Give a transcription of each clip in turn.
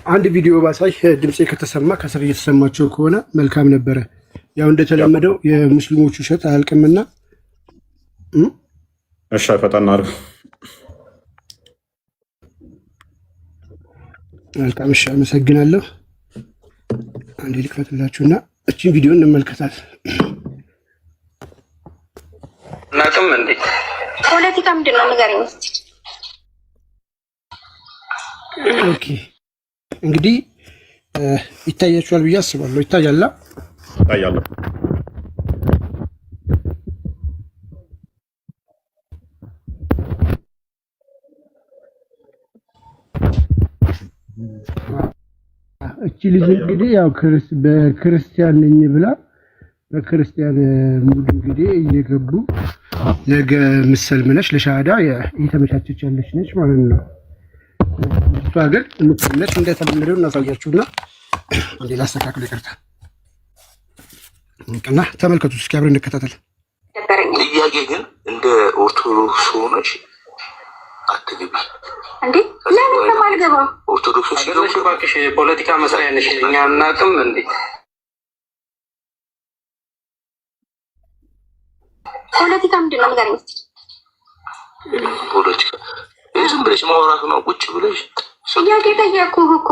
አንድ ቪዲዮ ባሳይ ድምጼ ከተሰማ ከስር እየተሰማቸው ከሆነ መልካም ነበረ። ያው እንደተለመደው የሙስሊሞቹ ውሸት አያልቅምና እሺ ፈጣን አድርግ። መልካም እሺ፣ አመሰግናለሁ። አንዴ ልክፈትላችሁና እቺን ቪዲዮ እንመልከታት። እናቅም እንዴ ፖለቲካ ምንድን ነው ንገረኝ እስኪ። ኦኬ እንግዲህ ይታያችኋል ብዬ አስባለሁ። ይታያላ? ይታያል። እቺ ልጅ እንግዲህ ያው በክርስቲያን ነኝ ብላ በክርስቲያን ሙሉ እንግዲህ እየገቡ ነገ ምሰልምነሽ ለሻሃዳ እየተመቻቸች ያለች ነች ማለት ነው። እሷ ግን ምትነች እንደተለመደው እናሳያችሁና ሌላ አስተካክል ይቀርታል እና ተመልከቱ እስኪ አብረን እንከታተል። ጥያቄ ግን እንደ ኦርቶዶክስ ሆነሽ አትግቢ እንዴ? ለምን ተማልገባ? ኦርቶዶክስ ሲገቡ ባክሽ ፖለቲካ መስሪያ ነሽ። እኛ እናቅም እንዴ ፖለቲካ ምንድን ነው ንገረኝ እስኪ። ፖለቲካ ዝም ብለሽ ማውራት ነው። ቁጭ ብለሽ ጥያቄ ጠየኩህ እኮ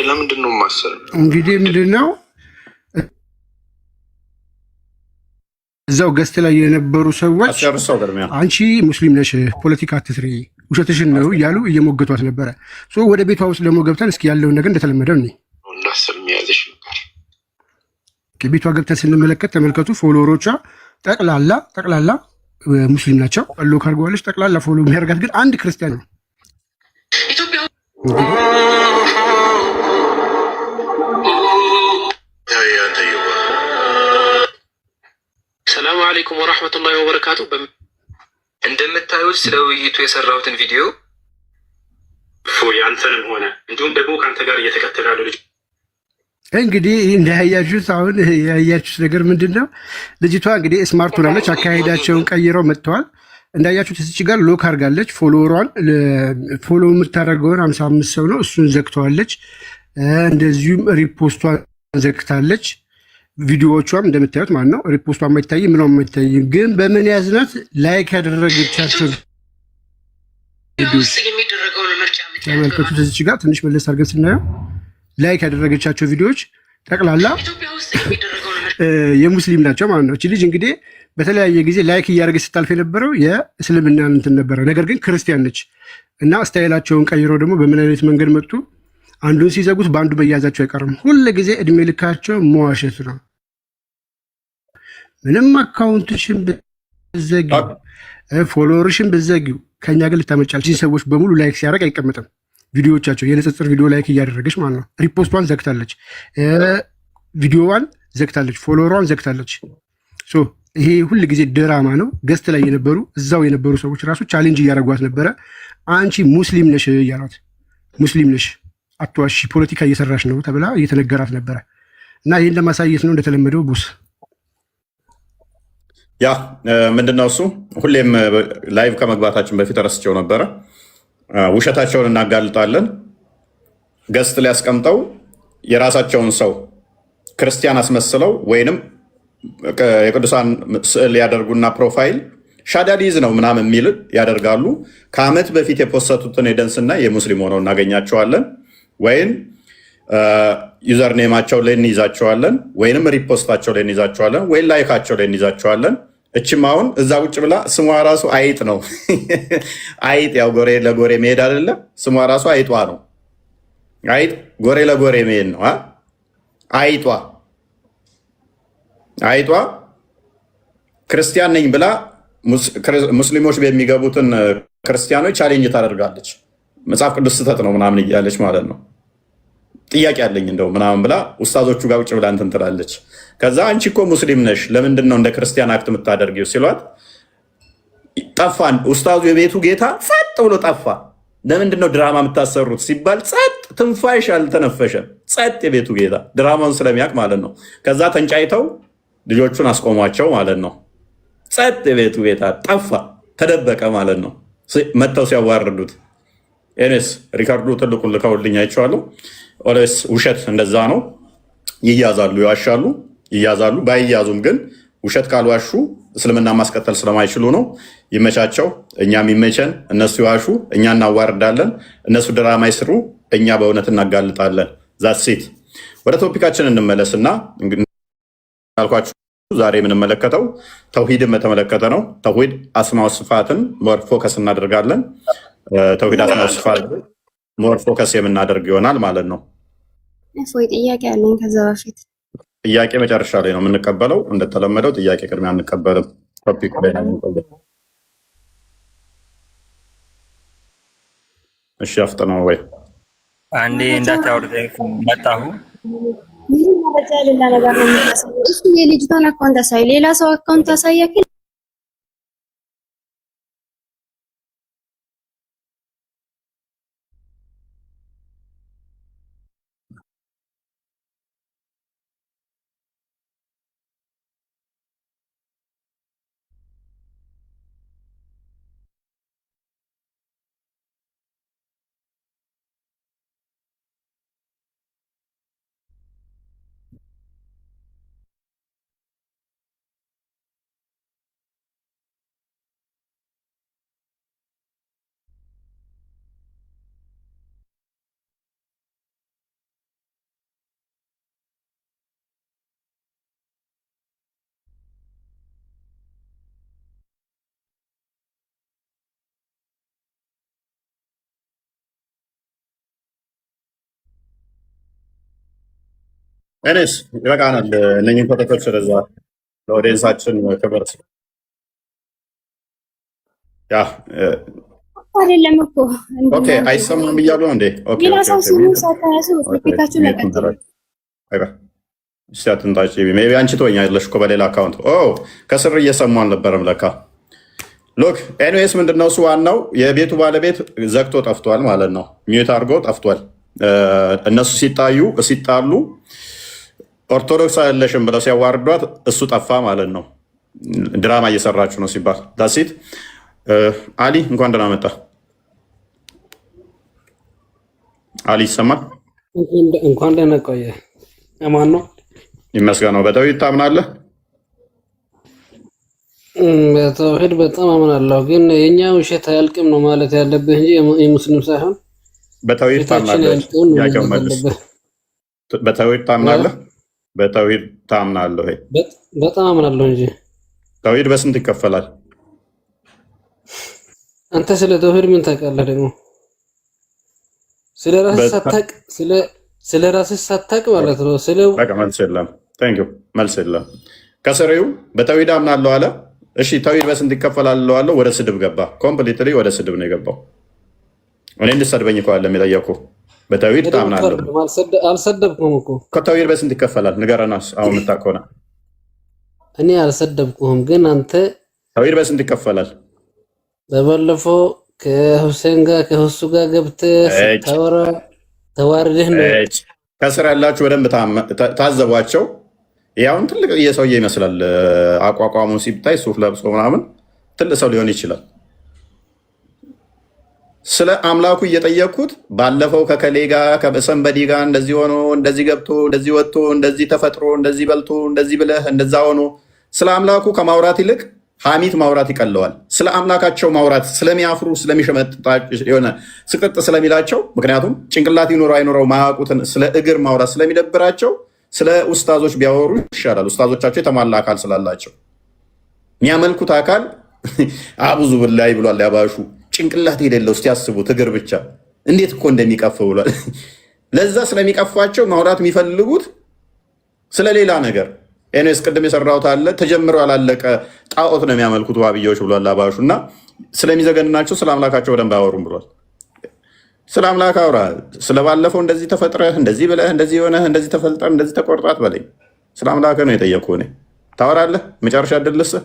ለምንድን ነው የማሰር? እንግዲህ ምንድን ነው እዛው ገስት ላይ የነበሩ ሰዎች አንቺ ሙስሊም ነሽ ፖለቲካ አትስሪ ውሸትሽን ነው እያሉ እየሞገቷት ነበረ። ወደ ቤቷ ውስጥ ደግሞ ገብተን እስኪ ያለውን ነገር እንደተለመደው እኔ እንዳስር የሚያዘሽ ነበር። ቤቷ ገብተን ስንመለከት ተመልከቱ። ፎሎወሮቿ ጠቅላላ ሙስሊም ናቸው። አሎ ካርጓለች። ጠቅላላ ፎሎ የሚያደርጋት ግን አንድ ክርስቲያን ነው። ሰላሙ አለይኩም ወራህመቱላሂ ወበረካቱ። እንደምታዩት ስለ ውይይቱ የሰራሁትን ቪዲዮ ያንተንም ሆነ እንዲሁም ደግሞ ከአንተ ጋር እየተከተሉ ያሉ ልጅ እንግዲህ እንዳያችሁት አሁን ያያችሁት ነገር ምንድን ነው? ልጅቷ እንግዲህ ስማርት ሆናለች። አካሄዳቸውን ቀይረው መጥተዋል። እንዳያችሁት እዚች ጋር ሎክ አድርጋለች። ፎሎወሯን ፎሎ የምታደርገውን 55 ሰው ነው፣ እሱን ዘግተዋለች። እንደዚሁም ሪፖስቷን ዘግታለች። ቪዲዮዎቿም እንደምታዩት ማለት ነው ሪፖስቷ የማይታይ ምንም የማይታይ ግን በምን ያዝናት ላይክ ያደረገቻቸው ተመልከቱት። እዚች ጋር ትንሽ መለስ አድርገን ስናየው ላይክ ያደረገቻቸው ቪዲዮዎች ጠቅላላ የሙስሊም ናቸው ማለት ነው። እቺ ልጅ እንግዲህ በተለያየ ጊዜ ላይክ እያደረገች ስታልፍ የነበረው የእስልምና እንትን ነበረ። ነገር ግን ክርስቲያን ነች እና ስታይላቸውን ቀይረው ደግሞ በምን አይነት መንገድ መጡ? አንዱን ሲዘጉት በአንዱ መያዛቸው አይቀርም። ሁሉ ጊዜ እድሜ ልካቸው መዋሸት ነው። ምንም አካውንትሽን ብዘጊው ፎሎወርሽን ብዘጊው ከኛ ግን ልታመጫል። ሰዎች በሙሉ ላይክ ሲያደርግ አይቀመጥም። ቪዲዮዎቻቸው የንጽጽር ቪዲዮ ላይክ እያደረገች ማለት ነው። ሪፖስቷን ዘግታለች፣ ቪዲዮዋን ዘግታለች፣ ፎሎወሯን ዘግታለች። ይሄ ሁል ጊዜ ድራማ ነው። ገስት ላይ የነበሩ እዛው የነበሩ ሰዎች ራሱ ቻሌንጅ እያደረጓት ነበረ። አንቺ ሙስሊም ነሽ እያሏት፣ ሙስሊም ነሽ አትዋሺ፣ ፖለቲካ እየሰራሽ ነው ተብላ እየተነገራት ነበረ እና ይህን ለማሳየት ነው እንደተለመደው ቡስ ያ ምንድነው እሱ ሁሌም ላይቭ ከመግባታችን በፊት ረስቸው ነበረ። ውሸታቸውን እናጋልጣለን። ገስት ላይ ያስቀምጠው የራሳቸውን ሰው ክርስቲያን አስመስለው ወይንም የቅዱሳን ስዕል ያደርጉና ፕሮፋይል ሻዳዲዝ ነው ምናምን የሚል ያደርጋሉ። ከዓመት በፊት የፖሰቱትን ሄደንስና የሙስሊም ሆነው እናገኛቸዋለን። ወይም ዩዘር ኔማቸው ላይ እንይዛቸዋለን፣ ወይንም ሪፖስታቸው ላይ እንይዛቸዋለን፣ ወይም ላይካቸው ላይ እንይዛቸዋለን። እችም አሁን እዛ ቁጭ ብላ ስሟ ራሱ አይጥ ነው። አይጥ ያው ጎሬ ለጎሬ መሄድ አይደለም፣ ስሟ ራሱ አይጧ ነው። አይጥ ጎሬ ለጎሬ መሄድ ነው። አይጧ ክርስቲያን ነኝ ብላ ሙስሊሞች በሚገቡትን ክርስቲያኖች ቻሌንጅ ታደርጋለች። መጽሐፍ ቅዱስ ስህተት ነው ምናምን እያለች ማለት ነው። ጥያቄ አለኝ እንደው ምናምን ብላ ኡስታዞቹ ጋር ውጭ ብላ እንትን ትላለች። ከዛ አንቺ እኮ ሙስሊም ነሽ ለምንድን ነው እንደ ክርስቲያን አክት የምታደርጊው ሲሏት ጠፋን። ኡስታዙ የቤቱ ጌታ ጸጥ ብሎ ጠፋ። ለምንድን ነው ድራማ የምታሰሩት ሲባል ጸጥ፣ ትንፋሽ አልተነፈሸም። ጸጥ የቤቱ ጌታ ድራማውን ስለሚያውቅ ማለት ነው። ከዛ ተንጫይተው ልጆቹን አስቆሟቸው ማለት ነው። ጸጥ የቤቱ ቤታ ጠፋ፣ ተደበቀ ማለት ነው። መጥተው ሲያዋርዱት ኤኔስ ሪካርዱ ትልቁን ልከውልኝ አይቼዋለሁ። ኦሌስ ውሸት እንደዛ ነው። ይያዛሉ፣ ይዋሻሉ፣ ይያዛሉ። ባይያዙም ግን ውሸት ካልዋሹ እስልምና ማስቀጠል ስለማይችሉ ነው። ይመቻቸው፣ እኛም ይመቸን። እነሱ ይዋሹ፣ እኛ እናዋርዳለን። እነሱ ድራማ ይስሩ፣ እኛ በእውነት እናጋልጣለን። ዛሴት ወደ ቶፒካችን እንመለስና አልኳችሁ ዛሬ የምንመለከተው ተውሂድን በተመለከተ ነው። ተውሂድ አስማው ስፋትን ሞር ፎከስ እናደርጋለን። ተውሂድ አስማው ስፋት ሞር ፎከስ የምናደርግ ይሆናል ማለት ነው። እፎይ ጥያቄ አለኝ። ከዛ በፊት ጥያቄ መጨረሻ ላይ ነው የምንቀበለው። እንደተለመደው ጥያቄ ቅድሚያ አንቀበልም። ቶፒክ ላይ ነው የምንቀበለው። እሺ አፍጥነው ወይ አንዴ እንዳታወርደ መጣሁ። ይህ መረጃ ሌላ ነገር ነው የሚያሳየው። እሱ የልጅቷን አካውንት አሳይ፣ ሌላ ሰው አካውንት አሳያክ። እኔስ ይበቃናል። እነኝን ፎቶዎች ወደዛ ለኦዲየንሳችን ክብር አይደለም እኮ ኦኬ። አይሰማም እያሉ ነው እንዴ? ኦኬ ሌላ ሰው ሲሙ ሳታያሱ ቶፒካችሁ ለቀጥሉ። እስቲ አትንጣጪ። ሜቢ አንቺ ትወኛለሽ እኮ በሌላ አካውንት። ኦ ከስር እየሰሙ አልነበረም ለካ። ሎክ ኤኒዌይስ ምንድነው እሱ ዋናው የቤቱ ባለቤት ዘግቶ ጠፍቷል ማለት ነው። ሚዩት አድርጎ ጠፍቷል። እነሱ ሲጣሉ ኦርቶዶክስ አይደለሽም ብለው ሲያዋርዷት እሱ ጠፋ ማለት ነው። ድራማ እየሰራችሁ ነው ሲባል ዳሲት አሊ እንኳን ደህና መጣ። አሊ ይሰማል? እንኳን ደህና ቆየ። አማን ነው ይመስገነው። በተውሂድ ታምናለህ? በተውሂድ በጣም አምናለሁ፣ ግን የኛ ውሸት አያልቅም ነው ማለት ያለብህ እንጂ የሙስሊም ሳይሆን። በተውሂድ ታምናለህ? ያቀው መልስ። በተውሂድ ታምናለህ? በተውሂድ ታምናለህ ወይ? በጣም አምናለሁ እንጂ። ተውሂድ በስንት ይከፈላል? አንተ ስለ ተውሂድ ምን ታውቃለህ ደግሞ? ስለ ራስህ ሳታውቅ ማለት ነው። በቃ መልስ የለም። ታንክ ዩ መልስ የለም። ከስሬው በተውሂድ አምናለሁ አለ። እሺ ተውሂድ በስንት ይከፈላል አለው። ወደ ስድብ ገባ። ኮምፕሊትሊ ወደ ስድብ ነው የገባው። እኔ እንድሰድበኝ እኮ አይደለም የጠየኩህ። በተውሂድ ታምናለህ? አልሰደብኩም እኮ። ከተውሂድ በስንት ይከፈላል ንገረናስ። አሁን የምታውቀው ነው። እኔ አልሰደብኩም፣ ግን አንተ ተውሂድ በስንት ይከፈላል? በባለፈው ከሁሴን ጋር ከሁሱ ጋር ገብተህ ስታወራ ተዋርደህ ነው። ከስር ያላችሁ በደንብ ታዘቧቸው። ያውን ትልቅ የሰውዬ ይመስላል አቋቋሙ ሲታይ፣ ሱፍ ለብሶ ምናምን ትልቅ ሰው ሊሆን ይችላል። ስለ አምላኩ እየጠየቅኩት ባለፈው ከከሌ ጋር ከሰንበዲ ጋር እንደዚህ ሆኖ እንደዚህ ገብቶ እንደዚህ ወጥቶ እንደዚህ ተፈጥሮ እንደዚህ በልቶ እንደዚህ ብለህ እንደዛ ሆኖ ስለ አምላኩ ከማውራት ይልቅ ሐሚት ማውራት ይቀለዋል። ስለ አምላካቸው ማውራት ስለሚያፍሩ ስለሚሸመጥጣቸው የሆነ ስቅጥ ስለሚላቸው፣ ምክንያቱም ጭንቅላት ይኖረው አይኖረው ማያውቁትን ስለ እግር ማውራት ስለሚደብራቸው ስለ ኡስታዞች ቢያወሩ ይሻላል። ኡስታዞቻቸው የተሟላ አካል ስላላቸው የሚያመልኩት አካል አቡዙ ብላይ ብሏል ያባሹ ጭንቅላት የሌለው እስቲ ያስቡት። እግር ብቻ እንዴት እኮ እንደሚቀፍ ብሏል። ለዛ ስለሚቀፋቸው ማውራት የሚፈልጉት ስለሌላ ነገር። ኤኔስ ቅድም የሰራሁት አለ ተጀምሮ ያላለቀ ጣዖት ነው የሚያመልኩት ዋብያዎች ብሏል አባሹ። እና ስለሚዘገንናቸው ስለ አምላካቸው በደንብ አያወሩም ብሏል። ስለ አምላክ አውራ። ስለባለፈው እንደዚህ ተፈጥረህ እንደዚህ ብለህ እንደዚህ ሆነህ እንደዚህ ተፈልጠህ እንደዚህ ተቆርጣት በለኝ። ስለ አምላክ ነው የጠየኩህ። እኔ ታወራለህ። መጨረሻ ድልስህ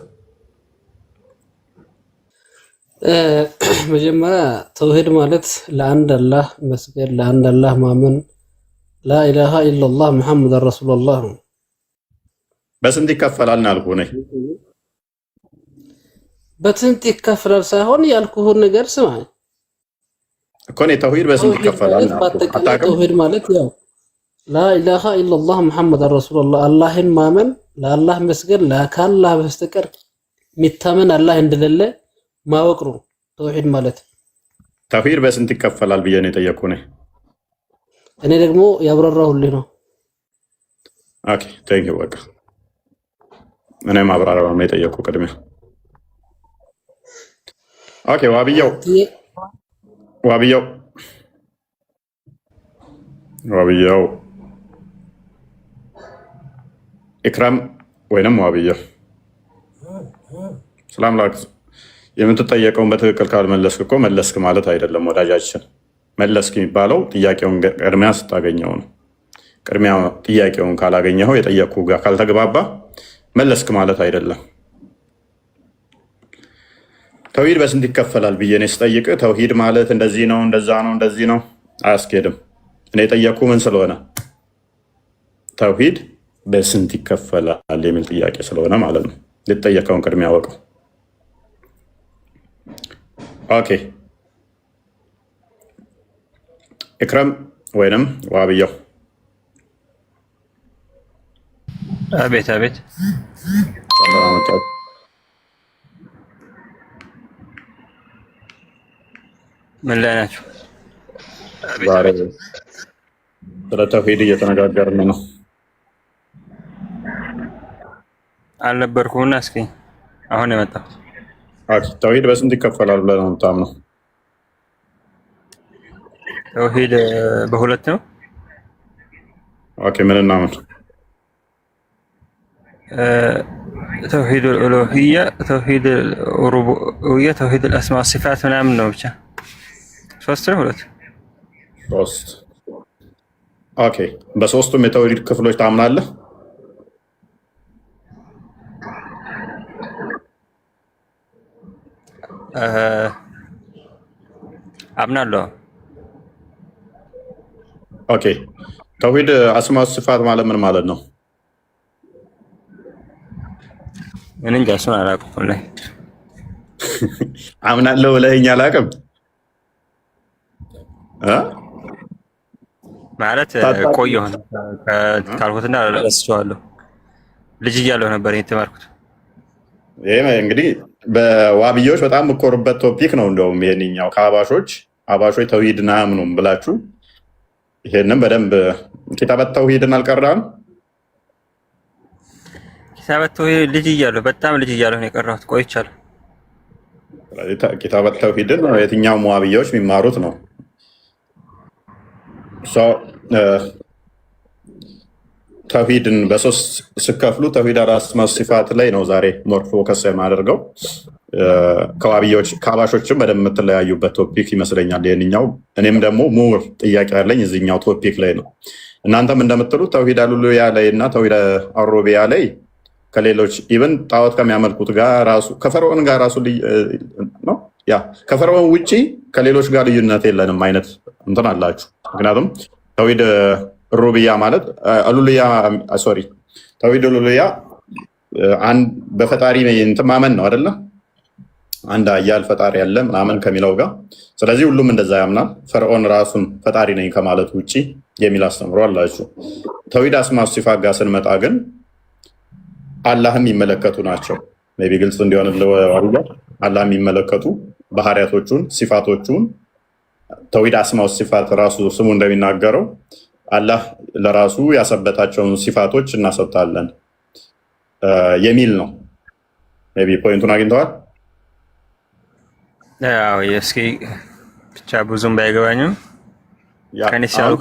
መጀመሪያ ተውሂድ ማለት ለአንድ አላህ መስገድ፣ ለአንድ አላህ ማመን፣ ላኢላሃ ኢላላህ ሙሐመድ ረሱሉላህ ነው። በስንት ይከፈላል አልኩህ ነኝ። በስንት ይከፈላል ሳይሆን ያልኩህን ነገር ስማ እኮ ነው። ተውሂድ በስንት ይከፈላል? አታውቅም? ተውሂድ ማለት ያው ላኢላሃ ኢላላህ ሙሐመድ ረሱሉላህ አላህን ማመን ለአላህ መስገድ ከአላህ በስተቀር የሚታመን አላህ እንደሌለ ማወቅ ነው ተውሂድ ማለት። ተውሂድ በስንት ይከፈላል ብዬ ነው የጠየኩህ ነኝ። እኔ ደግሞ ያብራራሁልህ ነው። ኦኬ ቴንክ ዩ። በቃ እኔ ማብራሪያው ነው የጠየኩህ ቅድሚያ። ኦኬ ዋብያው ኢክራም ወይንም ዋብያው ሰላም ላክ። የምትጠየቀውን በትክክል ካልመለስክ እኮ መለስክ ማለት አይደለም ወዳጃችን። መለስክ የሚባለው ጥያቄውን ቅድሚያ ስታገኘው ነው። ቅድሚያ ጥያቄውን ካላገኘኸው የጠየቅኩህ ጋር ካልተግባባ መለስክ ማለት አይደለም። ተውሂድ በስንት ይከፈላል ብዬ ነው ስጠይቅ፣ ተውሂድ ማለት እንደዚህ ነው እንደዛ ነው እንደዚህ ነው አያስኬድም። እኔ የጠየቅኩህ ምን ስለሆነ ተውሂድ በስንት ይከፈላል የሚል ጥያቄ ስለሆነ ማለት ነው። ልትጠየቀውን ቅድሚያ አወቀው። ኦኬ ኢክራም ወይንም ዋብያው። አቤት አቤት። ምን ላይ ናቸው? ዛሬ ስለ ተውሂድ እየተነጋገርን ነው። አልነበርኩምና እስኪ አሁን የመጣሁት። ተውሂድ በስንት ይከፈላል ብለህ ነው የምታምነው? ተውሂድ በሁለት ነው። ኦኬ ምንና ምን? ተውሂድ ኡሉሂያ፣ ተውሂድ ሩቡቢያ፣ ተውሂድ አልአስማ ወሲፋት ምናምን ነው ብቻ ሶስት ነው። ሁለት ሶስት። ኦኬ በሶስቱም የተውሂድ ክፍሎች ታምናለህ? አምናለሁ። ኦኬ ተውሂድ አስማ ወሲፋት ማለት ምን ማለት ነው? እኔ እንጃ እሱን አላውቅም ላይ አምናለሁ ብለኸኝ አላውቅም ማለት ቆየሁ ካልኩትና ረስቼዋለሁ። ልጅ እያለሁ ነበር የተማርኩት። ይሄ እንግዲህ በዋብያዎች በጣም የምኮሩበት ቶፒክ ነው። እንደውም ይሄንኛው ከአባሾች ተውሂድን አያምኑም ብላችሁ ይሄንን በደንብ ኪታበት ተውሂድን አልቀራም። ኪታበት ተውሂድ ልጅ እያለሁ በጣም ልጅ እያለሁ ነው የቀራሁት። ቆይቻለሁ። ኪታበት ተውሂድን የትኛውም ዋብያዎች የሚማሩት ነው። ተውሂድን በሶስት ስከፍሉ ተውሂድ አስማ ወሲፋት ላይ ነው ዛሬ ሞር ፎከስ የማደርገው። ከአባሾችም በደንብ የምትለያዩበት ቶፒክ ይመስለኛል ይህንኛው። እኔም ደግሞ ሙር ጥያቄ ያለኝ እዚኛው ቶፒክ ላይ ነው። እናንተም እንደምትሉት ተውሂድ አሉሉያ ላይ እና ተውሂድ አሩቡቢያ ላይ ከሌሎች ኢቨን ጣዖት ከሚያመልኩት ጋር ራሱ ከፈርዖን ጋር ራሱ ነው ከፈርዖን ውጭ ከሌሎች ጋር ልዩነት የለንም አይነት እንትን አላችሁ። ምክንያቱም ተውሂድ ሩቡቢያ ማለት ተውሂድ ኡሉሂያ በፈጣሪ እንትን ማመን ነው አይደለ? አንድ ኃያል ፈጣሪ ያለ ምናምን ከሚለው ጋር። ስለዚህ ሁሉም እንደዛ ያምናል። ፈርዖን ራሱን ፈጣሪ ነኝ ከማለት ውጭ የሚል አስተምሮ አላችሁ። ተውሂድ አስማ ወሲፋት ጋር ስንመጣ ግን አላህም የሚመለከቱ ናቸው። ሜይ ቢ ግልጽ እንዲሆን አላህ የሚመለከቱ ባህሪያቶቹን ሲፋቶቹን ተውሂድ አስማ ወሲፋት ራሱ ስሙ እንደሚናገረው አላህ ለራሱ ያሰበታቸውን ሲፋቶች እናሰብታለን የሚል ነው። ሜይ ቢ ፖይንቱን አግኝተዋል? ያው እስኪ ብቻ ብዙም ባይገባኝም ከኔ ሲያሉ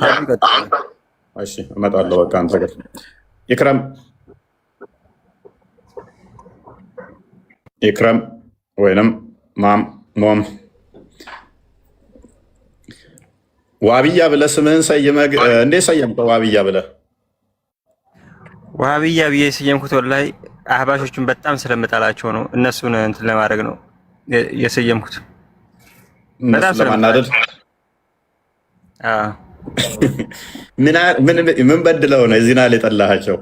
እሺ እመጣለሁ። በቃ አንተ ጋር ኢክራም ወይንም ሞም ዋብያ ብለህ ስምህን ሰይመህ እንዴት ሰየምከው? ዋብያ ብለህ ዋብያ ብዬ የሰየምኩት ወላሂ አህባሾቹን በጣም ስለምጠላቸው ነው። እነሱን እንትን ለማድረግ ነው የሰየምኩት። በጣም ስለማናደድ ምን በድለው ነው እዚህና ላይ ጠላሃቸው?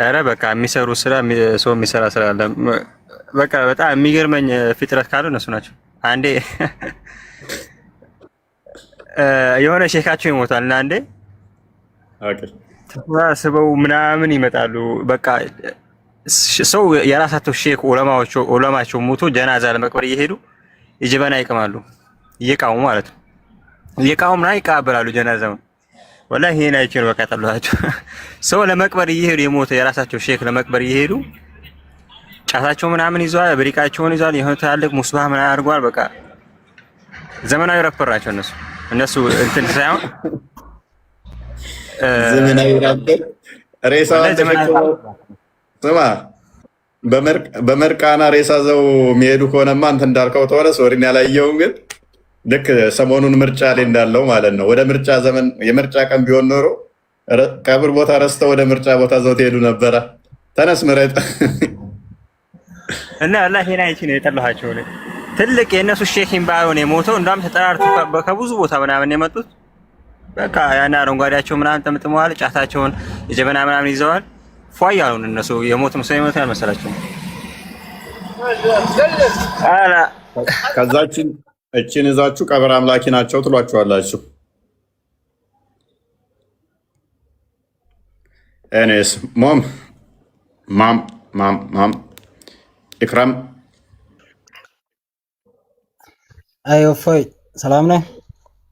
ኧረ በቃ የሚሰሩ ስራ ሰው የሚሰራ ስራ አለ። በቃ በጣም የሚገርመኝ ፍጥረት ካሉ እነሱ ናቸው። አንዴ የሆነ ሼካቸው ይሞታል እና አንዴ ተሰባስበው ምናምን ይመጣሉ። በቃ ሰው የራሳቸው ሼክ ዑለማቸው ሞቶ ጀናዛ ለመቅበር እየሄዱ የጀበና ይቅማሉ፣ እየቃሙ ማለት ነው። እየቃሙ ምናምን ይቀበላሉ ጀናዛውን። ወላሂ ይሄን አይቼ ነው በቃ ጠላኋቸው። ሰው ለመቅበር እየሄዱ የሞተ የራሳቸው ሼክ ለመቅበር እየሄዱ ጫታቸው ምናምን ይዟል፣ ብሪቃቸውን ይዟል፣ የሆነ ትላልቅ ሙስባህ ምናምን አድርጓል። በቃ ዘመናዊ ራፐር ናቸው እነሱ እንትን ሳይሆን ዘመናዊ ራፐር ሬሳውን ተሸክመው ስማ፣ በመርቃና ሬሳ ዘው የሚሄዱ ከሆነማ አንተ እንዳልከው ተሆነ ሶሪን ያላየውም ግን ልክ ሰሞኑን ምርጫ ላይ እንዳለው ማለት ነው። ወደ ምርጫ ዘመን የምርጫ ቀን ቢሆን ኖሮ ቀብር ቦታ ረስተው ወደ ምርጫ ቦታ ዘው ትሄዱ ነበረ። ተነስ ምረጥ እና አላህ ሄና አይቺ ነው የጠላኋቸው። ትልቅ የእነሱ ሼኪን ባይሆን የሞተው እንዳም ተጠራርቶ ከብዙ ቦታ ምናምን የመጡት በቃ ያን አረንጓዴያቸው ምናምን ጠምጥመዋል፣ ጫታቸውን የጀበና ምናምን ይዘዋል። ፏያ ነው እነሱ የሞት መስሎ የሞት ያልመሰላቸው። አላ ከዛችን እቺን እዛችሁ ቀብር አምላኪ ናቸው ትሏቸዋላችሁ። እኔስ ማም ኢክራም አይ እፎይ ሰላም ነህ?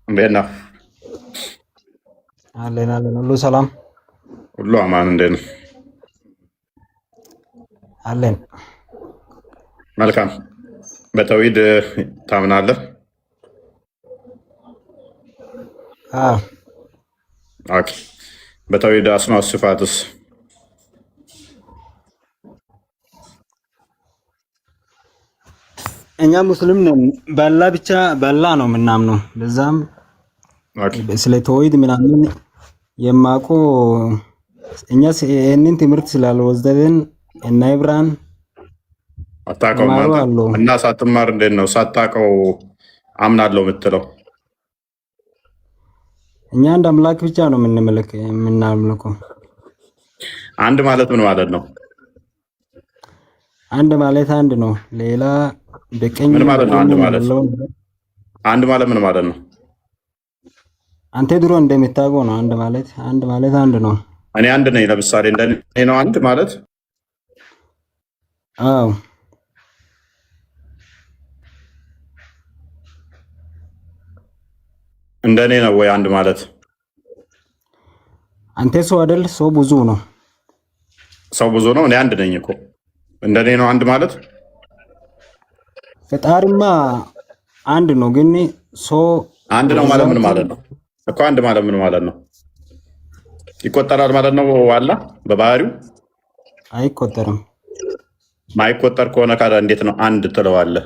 እንዴት ነህ? አለን ሁሉ ሰላም ሁሉ አማን። እንዴት ነህ? አለን መልካም። በተውሂድ ታምናለህ? አዎ። ኦኬ። በተውሂድ አስማእ ወሲፋትስ? እኛ ሙስሊም ነን። በላ ነው የምናምነው። ለዛም ስለ ተውሂድ ምናምን የማውቀው እኛ ይህንን ትምህርት ስላልወሰድን እና ኢብራን አታውቀው ማለት እና ሳትማር እንዴት ነው ሳታውቀው አምናለሁ የምትለው? እኛ አንድ አምላክ ብቻ ነው የምናመልከው። አንድ ማለት ምን ማለት ነው? አንድ ማለት አንድ ነው። ሌላ በቀኝ ምን ማለት ነው? አንድ ማለት ምን ማለት ነው? አንተ ድሮ እንደምታውቀው ነው። አንድ ማለት አንድ ነው። እኔ አንድ ነኝ። ለምሳሌ እንደኔ ነው አንድ ማለት? አዎ። እንደኔ ነው ወይ አንድ ማለት? አንተ ሰው አይደል? ሰው ብዙ ነው። ሰው ብዙ ነው። እኔ አንድ ነኝ እኮ። እንደኔ ነው አንድ ማለት? ፈጣሪማ አንድ ነው፣ ግን ሰው አንድ ነው ማለት ምን ማለት ነው እኮ? አንድ ማለት ምን ማለት ነው? ይቆጠራል ማለት ነው? አላህ በባህሪው አይቆጠርም። ማይቆጠር ከሆነ ካዳ እንዴት ነው አንድ ትለዋለህ?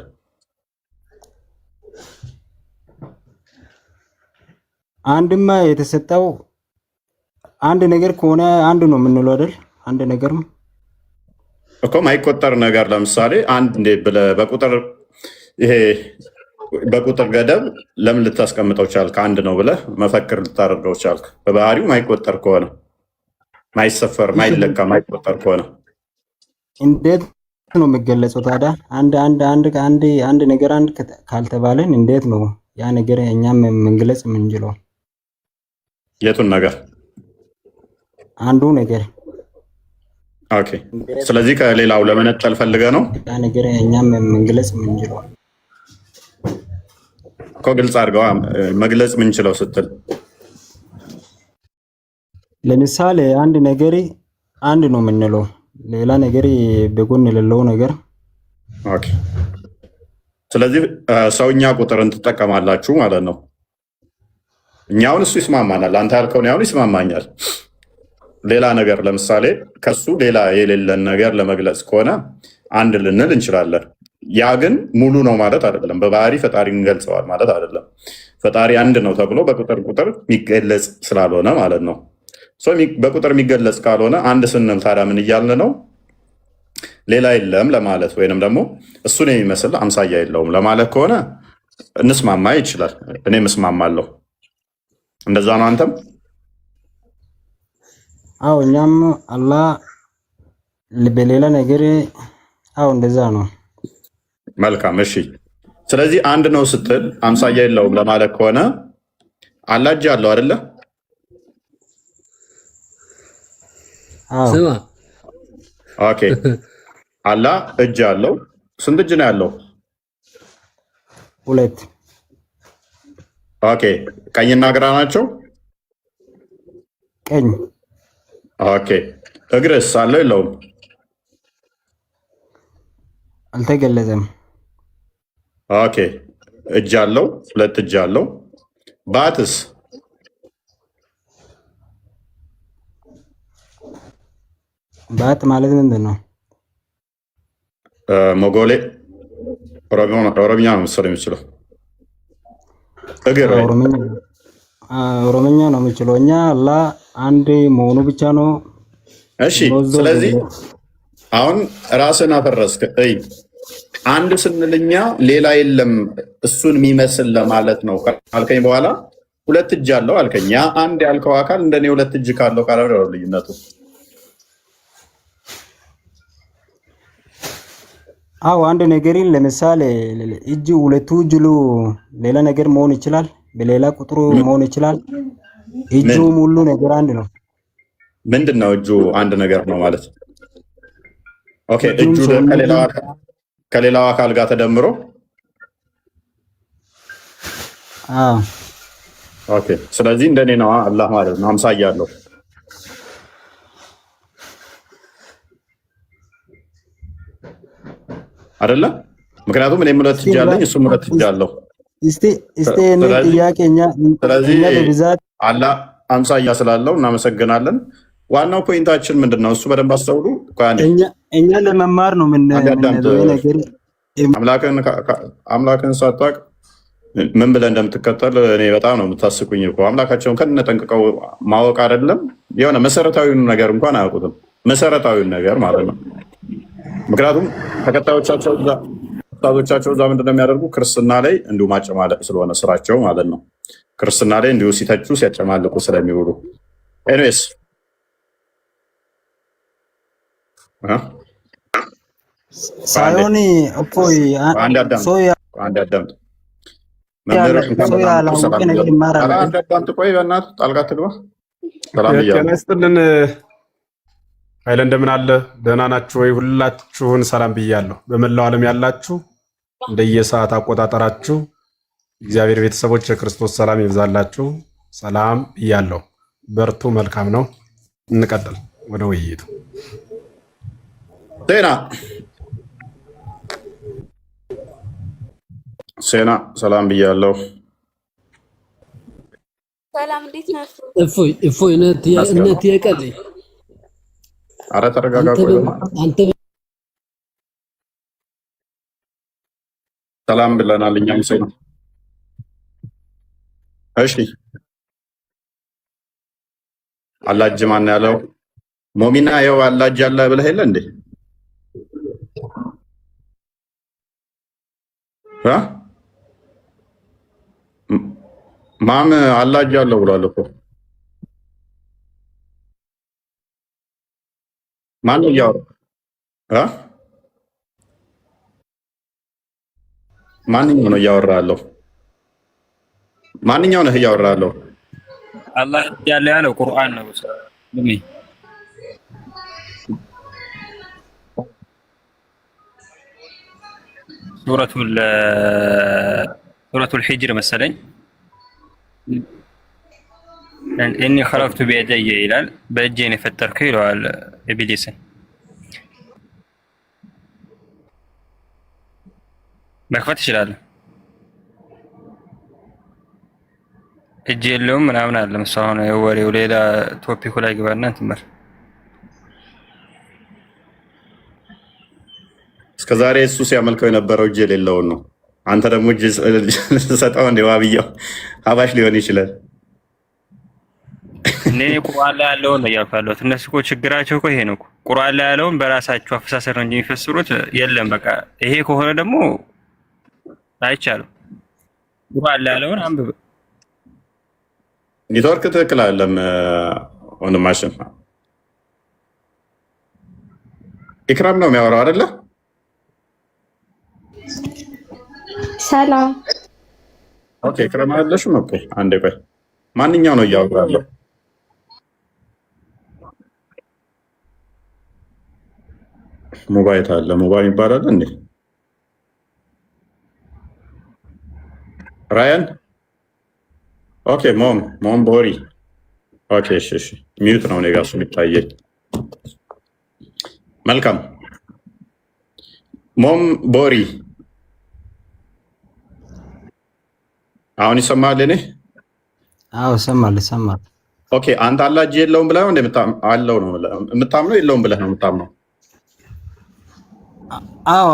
አንድማ የተሰጠው አንድ ነገር ከሆነ አንድ ነው የምንለው አይደል? አንድ ነገርም እኮ ማይቆጠር ነገር ለምሳሌ አንድ እንደ ብለህ በቁጥር ይሄ በቁጥር ገደብ ለምን ልታስቀምጠው ቻልክ? አንድ ነው ብለህ መፈክር ልታደርገው ቻልክ? በባህሪው ማይቆጠር ከሆነ ማይሰፈር፣ ማይለካ፣ ማይቆጠር ከሆነ እንዴት ነው የሚገለጸው ታዲያ? አንድ ነገር አንድ ካልተባለን እንዴት ነው ያ ነገር እኛም መግለጽ የምንችለው? የቱን ነገር? አንዱ ነገር። ኦኬ። ስለዚህ ከሌላው ለመነጠል ፈልገህ ነው ያ ነገር እኛም መግለጽ የምንችለው እኮ። ግልጽ አድርገዋ መግለጽ የምንችለው ስትል ለምሳሌ አንድ ነገር አንድ ነው የምንለው፣ ሌላ ነገር በጎን የሌለው ነገር። ኦኬ። ስለዚህ ሰውኛ ቁጥርን ትጠቀማላችሁ ማለት ነው። እኛውን እሱ ይስማማናል። አንተ ያልከውን ያሁን ይስማማኛል። ሌላ ነገር ለምሳሌ ከሱ ሌላ የሌለን ነገር ለመግለጽ ከሆነ አንድ ልንል እንችላለን። ያ ግን ሙሉ ነው ማለት አይደለም። በባህሪ ፈጣሪ እንገልጸዋል ማለት አይደለም። ፈጣሪ አንድ ነው ተብሎ በቁጥር የሚገለጽ ስላልሆነ ማለት ነው። በቁጥር የሚገለጽ ካልሆነ አንድ ስንል ታዲያ ምን እያልን ነው? ሌላ የለም ለማለት ወይንም ደግሞ እሱን የሚመስል አምሳያ የለውም ለማለት ከሆነ እንስማማ ይችላል። እኔም እስማማለሁ። እንደዛ ነው አንተም? አዎ፣ እኛም አላህ በሌላ ነገር አው እንደዛ ነው። መልካም እሺ። ስለዚህ አንድ ነው ስትል አምሳያ የለውም ለማለት ከሆነ አላህ እጅ አለው አይደለ? ስማ ኦኬ አላህ እጅ አለው። ስንት እጅ ነው ያለው? ሁለት። ኦኬ ቀኝና ግራ ናቸው? ቀኝ። ኦኬ እግርስ አለው የለውም? አልተገለጸም። ኦኬ እጅ አለው፣ ሁለት እጅ አለው። ባትስ? ባት ማለት ምንድን ነው? ሞጎሌ ኦሮምኛ ነው መሰለኝ የሚችለው። እግር ኦሮምኛ ነው የሚችለው። እኛ አላህ አንድ መሆኑ ብቻ ነው። እሺ ስለዚህ አሁን ራስን አፈረስክ። አንድ ስንልኛ ሌላ የለም እሱን የሚመስል ለማለት ነው ካልከኝ በኋላ ሁለት እጅ አለው አልከኝ። ያ አንድ ያልከው አካል እንደኔ ሁለት እጅ ካለው ካለ ነው ልዩነቱ። አው አንድ ነገርን ለምሳሌ እጅ ሁለቱ እጅሉ ሌላ ነገር መሆን ይችላል፣ በሌላ ቁጥሩ መሆን ይችላል። እጁ ሙሉ ነገር አንድ ነው። ምንድነው እጁ አንድ ነገር ነው ማለት? ኦኬ እጁ ከሌላው አካል ጋር ተደምሮ ኦኬ። ስለዚህ እንደኔ ነው አላህ ማለት ነው። አምሳያ አለው አይደለ? ምክንያቱም እኔም ሁለት እጅ አለኝ እሱም ሁለት እጅ አለው። እስቲ ጥያቄኛ ስለዚህ አላህ አምሳያ ስላለው እናመሰግናለን። ዋናው ፖይንታችን ምንድነው? እሱ በደንብ አስተውሉ። እኛ ለመማር ነው ምን ነገር አምላክን ሳታውቅ ምን ብለህ እንደምትከተል እኔ በጣም ነው የምታስቁኝ እኮ። አምላካቸውን ከነጠንቅቀው ማወቅ አይደለም የሆነ መሰረታዊውን ነገር እንኳን አያውቁትም። መሰረታዊውን ነገር ማለት ነው። ምክንያቱም ተከታዮቻቸው እዛ ምንድነው የሚያደርጉ? ክርስትና ላይ እንዲሁ ማጨማለቅ ስለሆነ ስራቸው ማለት ነው። ክርስትና ላይ እንዲሁ ሲተቹ ሲያጨማልቁ ስለሚውሉ ኤኒዌይስ ሳይሆን እፎይ አንድ አዳምጥ። ቆይ በእናትህ ጣልቃ ትግባ። ጤና ይስጥልን ኃይለ እንደምን አለ? ደህና ናችሁ ወይ? ሁላችሁን ሰላም ብያለሁ። በመላው ዓለም ያላችሁ እንደየሰዓት አቆጣጠራችሁ እግዚአብሔር ቤተሰቦች የክርስቶስ ሰላም ይብዛላችሁ። ሰላም ብያለሁ። በርቱ። መልካም ነው። እንቀጥል ወደ ውይይቱ። ሴና ሰላም ብያለሁ። ሰላም እንዴት ናችሁ? እፎይ እነት የቀልይ አረ ተረጋጋ። አንተ ሰላም ብለናል እኛም ሴና። እሺ አላጅ ማን ያለው? ሞሚና ይኸው አላጅ አለ ብለህ የለ እንዴ? ማም አላጅ አለው ብሏል እኮ። ማን እያወራ ማንኛው ነው እያወራ ያለው? ማንኛው ነህ እያወራ ያለው? አላህ ያለው ቁርአን ነው። ሱረቱል ሂጅር መሰለኝ። እኒ ኸለቅቱ ቢየደየ ይላል። በእጄ ነው የፈጠርከው ይለዋል ኢብሊስን። መክፈት ይችላል። እጅ የለውም ምናምን አለ መሰለኝ። ወሬው ሌላ ቶፒኩ ላይ ግባና ትመር። እስከዛሬ እሱ ሲያመልከው የነበረው እጅ የሌለውን ነው። አንተ ደግሞ እጅ ሰጠው እንደ ዋብያው ሀባሽ ሊሆን ይችላል። እኔ ቁርአን ላይ ያለውን ነው እያልኩ ያለሁት። እነሱ እኮ ችግራቸው እኮ ይሄ ነው። ቁርአን ላይ ያለውን በራሳቸው አፈሳሰር ነው እንጂ የሚፈስሩት የለም። በቃ ይሄ ከሆነ ደግሞ አይቻልም። ቁርአን ላይ ያለውን አንብብ። ኔትወርክ ትክክል አይደለም ወንድማችን። ኢክራም ነው የሚያወራው አይደለ? ሰላም። ኦኬ ኢክራም አይደለሽም? ኦኬ አንዴ ቆይ፣ ማንኛው ነው እያወራ ያለው? ሙባይት አለ። ሙባይ ይባላል እንዴ? ራያን ኦኬ። ሞም ቦሪ ኦኬ። እሺ ሚዩት ነው እኔ ጋር እሱ የሚታየኝ። መልካም ሞም ቦሪ አሁን ይሰማል? እኔ አዎ ይሰማል። ኦኬ አንተ አላህ እጅ የለውም ብለህ ነው አለው ነው የምታምነው? የለውም ብለህ ነው የምታምነው? አዎ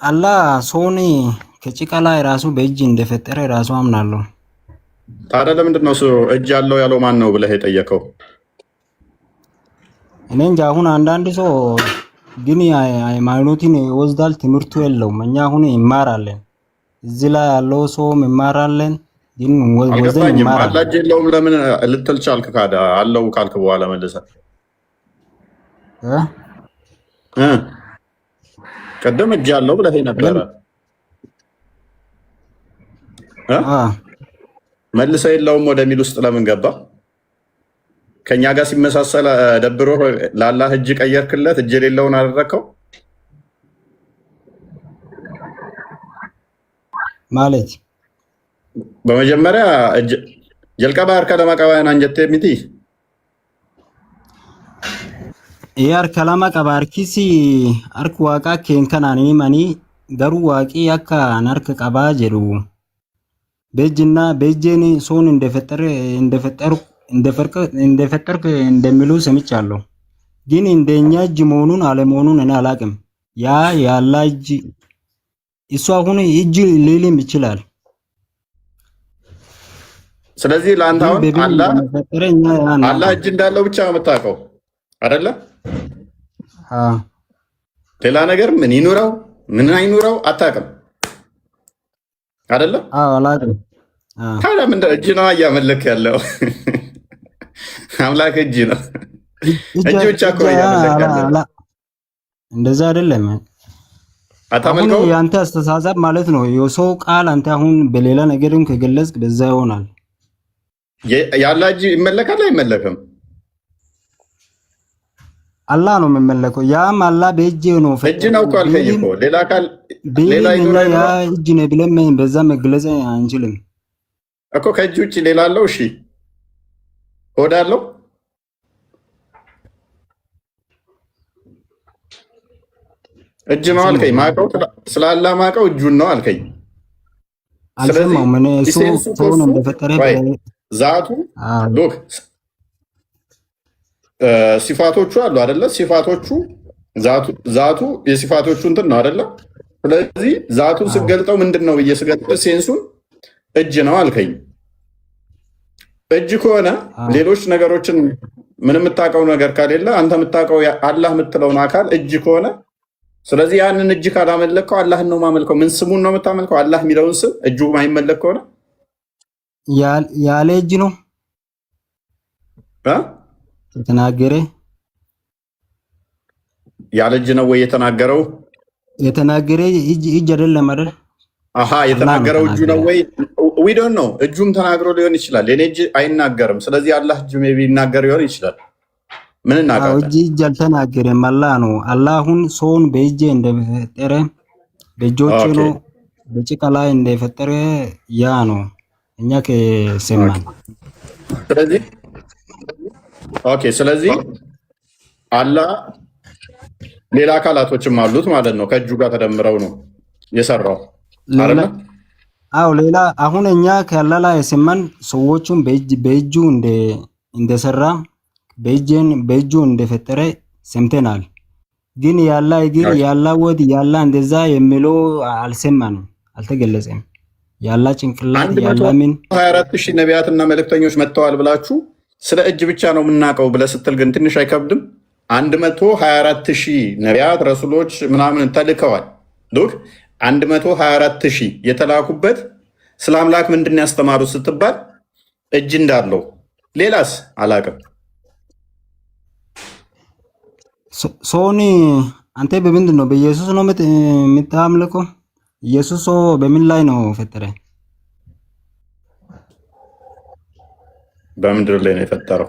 አላህ ሰውን ከጭቃ ላይ ራሱ በእጅ እንደፈጠረ ራሱ አምናለሁ። ታዲያ ለምንድን ነው እጅ ያለው ያለው ማን ነው ብለህ የጠየቀው? እኔ እንጃ። አሁን አንዳንድ ሰው ግን ሃይማኖትን ይወስዳል፣ ትምህርቱ የለውም። እኛ አሁን ይማራለን፣ እዚህ ላይ ያለው ሰውም ይማራለን፣ ግን ወዘን ይማራል። አላህ እጅ የለውም ለምን ልትል ቻልክ? ካዳ አለው ካልክ በኋላ መልሰህ ቀደም እጅ ያለው ብለህ ነበረ። መልሰህ የለውም ወደሚል ውስጥ ለምን ገባ? ከኛ ጋር ሲመሳሰል ደብሮ ለአላህ እጅ ቀየርክለት፣ እጅ የሌለውን አደረከው ማለት። በመጀመሪያ ጀልቀባር ከለማ ቀባያን አንጀቴ ሚቲ ያር ከለማ ቀባርኪሲ አርክ ዋቃ ኬንከናኒ ማኒ ገሩ ዋቂ ያካ ናርክ ቀባ ጀሩ በእጅና በእጄን ሰውን እንደፈጠርክ እንደሚሉ ሰምቻለሁ። ግን እንደኛ እጅ መሆኑን አለመሆኑን እኔ አላቅም። ያ ያላ እጅ እሱ አሁን እጅ ሊልም ይችላል። ስለዚህ ለአንተ አሁን አላህ እጅ እንዳለው ብቻ ነው የምታውቀው አይደለ? ሌላ ነገር ምን ይኑረው ምን አይኑረው አታውቅም አይደለ? አላውቅም። ታዲያ ምን እጅ ነው እያመለክ ያለው? አምላክ እጅ ነው። እጅ ብቻ እኮ እያመለክ ያለው እንደዛ አይደለም። አታመልከው። ያንተ አስተሳሰብ ማለት ነው የሰው ቃል አንተ አሁን በሌላ ነገርም ከገለጽክ በዛ ይሆናል። ያላ እጅ ይመለካል አይመለክም? አላህ ነው የሚመለከው። ያም አላህ በእጅ ነው። እጅ ነው እኮ አልከኝ እኮ ሌላ ቃል ሌላ ያ እጅ ነው ብለን በዛ መግለጽ አንችልም እኮ። ከእጅ ውጭ ሌላ አለው? እሺ ሆድ አለው? እጅ ነው አልከኝ። ማቀው ስላላ ማቀው እጁን ነው አልከኝ። ስለዚህ ምን እሱ ነው እንደፈጠረ ዛቱ ሎክ ሲፋቶቹ አሉ አይደለ? ሲፋቶቹ ዛቱ የሲፋቶቹ እንትን ነው አይደለ? ስለዚህ ዛቱን ስገልጠው ምንድን ነው ብዬ ስገልጠው ሴንሱን እጅ ነው አልከኝ። እጅ ከሆነ ሌሎች ነገሮችን ምን የምታውቀው ነገር ከሌለ አንተ የምታውቀው አላህ የምትለውን አካል እጅ ከሆነ ስለዚህ ያንን እጅ ካላመለከው አላህን ነው ማመልከው። ምን ስሙን ነው የምታመልከው? አላህ የሚለውን ስም እጁ ማይመለክ ከሆነ ያለ እጅ ነው የተናገረ። ያለ እጅ ነው ወይ የተናገረው? የተናገረ እጅ አይደለም አይደል? አሃ የተናገረው እጁ ነው ወይ? ዊ ዶንት ኖ። እጁም ተናግሮ ሊሆን ይችላል። የኔ እጅ አይናገርም። ስለዚህ አላህ እጁ ሜይ ቢ ይናገር ሊሆን ይችላል። ምን እናውቃለን? እጅ አልተናገረም። አላህ ነው። አላሁን ሰውን በእጅ እንደፈጠረ በእጆቹ ነው በጭቃ ላይ እንደፈጠረ ያ ነው እኛ ከሰማን። ስለዚህ ኦኬ፣ ስለዚህ አላህ ሌላ አካላቶችም አሉት ማለት ነው። ከእጁ ጋር ተደምረው ነው የሰራው አይደል? አዎ ሌላ አሁን እኛ ከአላህ ላይ የሰማን ሰዎቹን በእጁ እንደሰራ በእጁ እንደፈጠረ ሰምተናል። ግን ያላ ወድ ያላ እንደዛ የሚለው አልሰማንም፣ አልተገለጸም። ያላ ጭንቅላት ያላ ምን 24000 ነቢያትና መልእክተኞች መጥተዋል ብላችሁ ስለ እጅ ብቻ ነው የምናውቀው ብለህ ስትል ግን ትንሽ አይከብድም? 124,000 ነቢያት ረሱሎች ምናምን ተልከዋል። ሉክ 124,000 የተላኩበት ስለ አምላክ ምንድን ነው ያስተማሩት ስትባል እጅ እንዳለው፣ ሌላስ አላውቅም። ሶኒ አንተ በምንድን ነው በኢየሱስ ነው የምታምልከው? ኢየሱስ በምን ላይ ነው ፈጠረ? በምድር ላይ ነው የፈጠረው።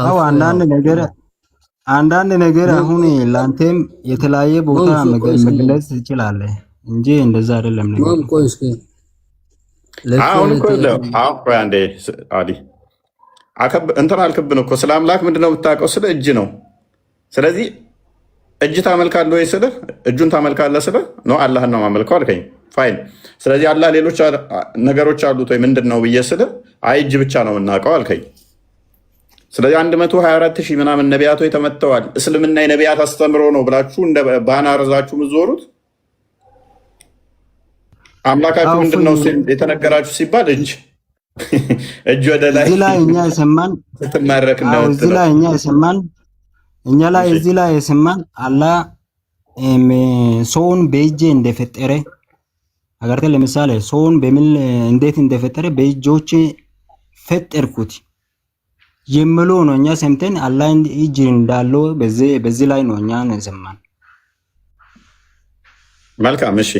አዎ አንዳንድ ነገር አሁን ላንተም የተለያየ ቦታ መግለጽ ትችላለህ እንጂ እንደዛ አይደለም ነገር። አሁን እኮ አንዴ አዲ እንትን አልክብን እኮ ስለ አምላክ ምንድነው የምታውቀው? ስለ እጅ ነው። ስለዚህ እጅ ታመልካለህ ወይ ስልህ እጁን ታመልካለህ ስልህ ነው አላህን ነው ማመልከው አልከኝ። ፋይን። ስለዚህ አላህ ሌሎች ነገሮች አሉት ወይ ምንድን ነው ብዬ ስልህ አይ እጅ ብቻ ነው የምናውቀው አልከኝ። ስለዚህ 124,000 ምናምን ነቢያቶች ተመተዋል። እስልምና የነቢያት አስተምሮ ነው ብላችሁ እንደ ባናር ይዛችሁ የምትዞሩት አምላካችሁ ምንድን ነው የተነገራችሁ ሲባል እጅ ወደ ላይ እዚህ ላይ እኛ የሰማን ስትማረክ ነው። እዚህ ላይ እኛ የሰማን እዚህ ላይ የሰማን አላህ ሰውን በእጅ እንደፈጠረ አገርተ ለምሳሌ ሰውን በምን እንዴት እንደፈጠረ በእጆች ፈጠርኩት የሚለው ነው እኛ ሰምተን አላህ እጅ እንዳለው በዚህ ላይ ነው እኛ የሰማን። መልካም እሺ።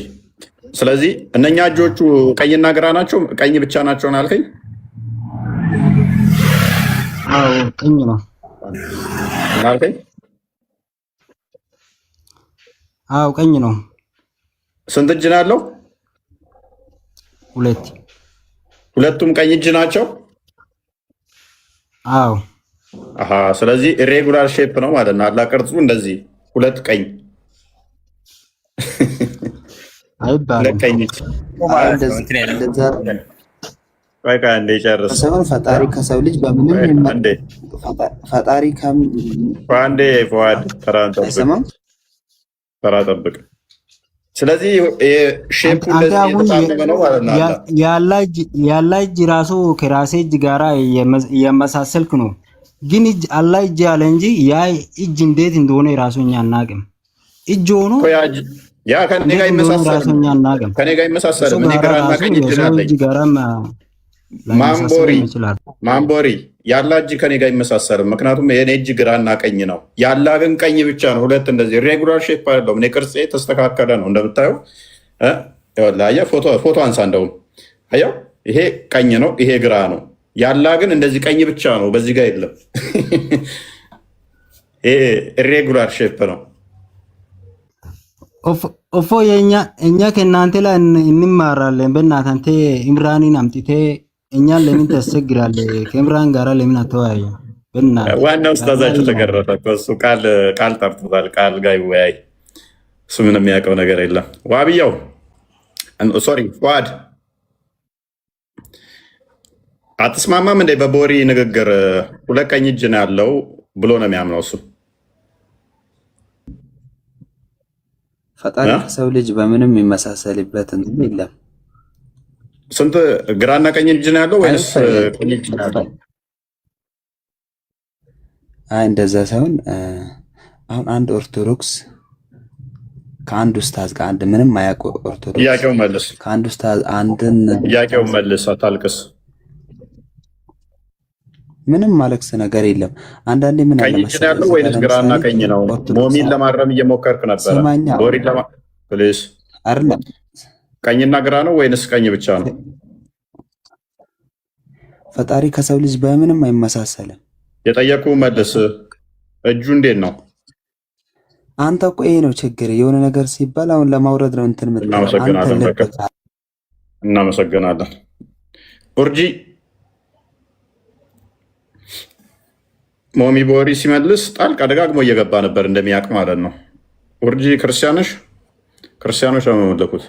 ስለዚህ እነኛ እጆቹ ቀኝና ግራ ናቸው? ቀኝ ብቻ ናቸው አልከኝ? አዎ ቀኝ ነው አልከኝ? አዎ ቀኝ ነው። ስንት እጅ ነው ያለው? ሁለት። ሁለቱም ቀኝ እጅ ናቸው? አዎ። አሃ። ስለዚህ ኢሬጉላር ሼፕ ነው ማለት ነው። አላህ ቅርጹ እንደዚህ ሁለት ቀኝ አይባልም። ፈጣሪ ከሰው ልጅ በምንም ፈጣሪ ተራ ጠብቅ። ስለዚህ ሼፑ ነው ማለት ነው። ያላ እጅ ራሱ ከራሴ እጅ ጋራ እያመሳሰልክ ነው። ግን እጅ አላህ እጅ ያለ እንጂ ያ እጅ እንዴት እንደሆነ ራሱ እኛ አናውቅም። እጅ ሆኖ ያ ከኔ ጋር ይመሳሰል ከኔ ጋር ይመሳሰል ምን ይገራና ቀኝ እጅ አለኝ። ማምቦሪ ያላ እጅ ከኔ ጋር ይመሳሰል። ምክንያቱም የኔ እጅ ግራና ቀኝ ነው። ያላ ግን ቀኝ ብቻ ነው። ሁለት እንደዚህ ሬጉላር ሼፕ አይደለም። እኔ ቅርጼ ተስተካከለ ነው እንደምታየው። አየህ ፎቶ አንሳ። እንደውም አየው ይሄ ቀኝ ነው፣ ይሄ ግራ ነው። ያላ ግን እንደዚህ ቀኝ ብቻ ነው፣ በዚህ ጋር የለም። ይሄ ሬጉላር ሼፕ ነው። ኦፎ እኛ ከእናንተ ላይ እንማራለን። በእናትህ አንተ ኢምራንን አምጥቴ እኛን ለምን ታስቸግራለህ? ከኢምራን ጋር ለምን አተወያየም? በእናትህ ዋናው ኡስታዛችሁ ተገረፈ እኮ እሱ ቃል ጠርቶታል። ቃል ጋር ይወያይ። እሱ ምንም የሚያውቀው ነገር የለም። ዋብያው ሶሪ ፉአድ አትስማማም እንዴ? በቦሪ ንግግር ሁለት ቀኝ እጅ ነው ያለው ብሎ ነው የሚያምነው እሱ። ፈጣሪ ከሰው ልጅ በምንም የሚመሳሰልበት እንትን የለም። ስንት ግራና ቀኝ እጅ ነው ያለው ወይስ ቀኝ እጅ ነው ያለው? አይ እንደዛ ሳይሆን አሁን አንድ ኦርቶዶክስ ከአንድ ኡስታዝ ጋር አንድ ምንም አያውቅ ኦርቶዶክስ ጥያቄው መልስ። ከአንድ ኡስታዝ አንድን ጥያቄው መልስ፣ አታልቅስ። ምንም ማለቅስ ነገር የለም። አንዳንዴ ምን አለ መሰለህ ቀኝ ያለው ወይስ ግራና ቀኝ ነው? ሞሚን ለማረም እየሞከርክ ነበር። ቦሪ ፕሊዝ አይደለም ቀኝና ግራ ነው ወይንስ ቀኝ ብቻ ነው? ፈጣሪ ከሰው ልጅ በምንም አይመሳሰልም። የጠየቁ መልስ። እጁ እንዴት ነው? አንተ እኮ ይሄ ነው ችግር። የሆነ ነገር ሲባል አሁን ለማውረድ ነው እንትን ምትለው። እናመሰግናለን ኡርጂ። ሞሚ ቦሪ ሲመልስ ጣልቃ ደጋግሞ እየገባ ነበር እንደሚያውቅ ማለት ነው። ኡርጂ ክርስቲያኖች ነው የመለኩት።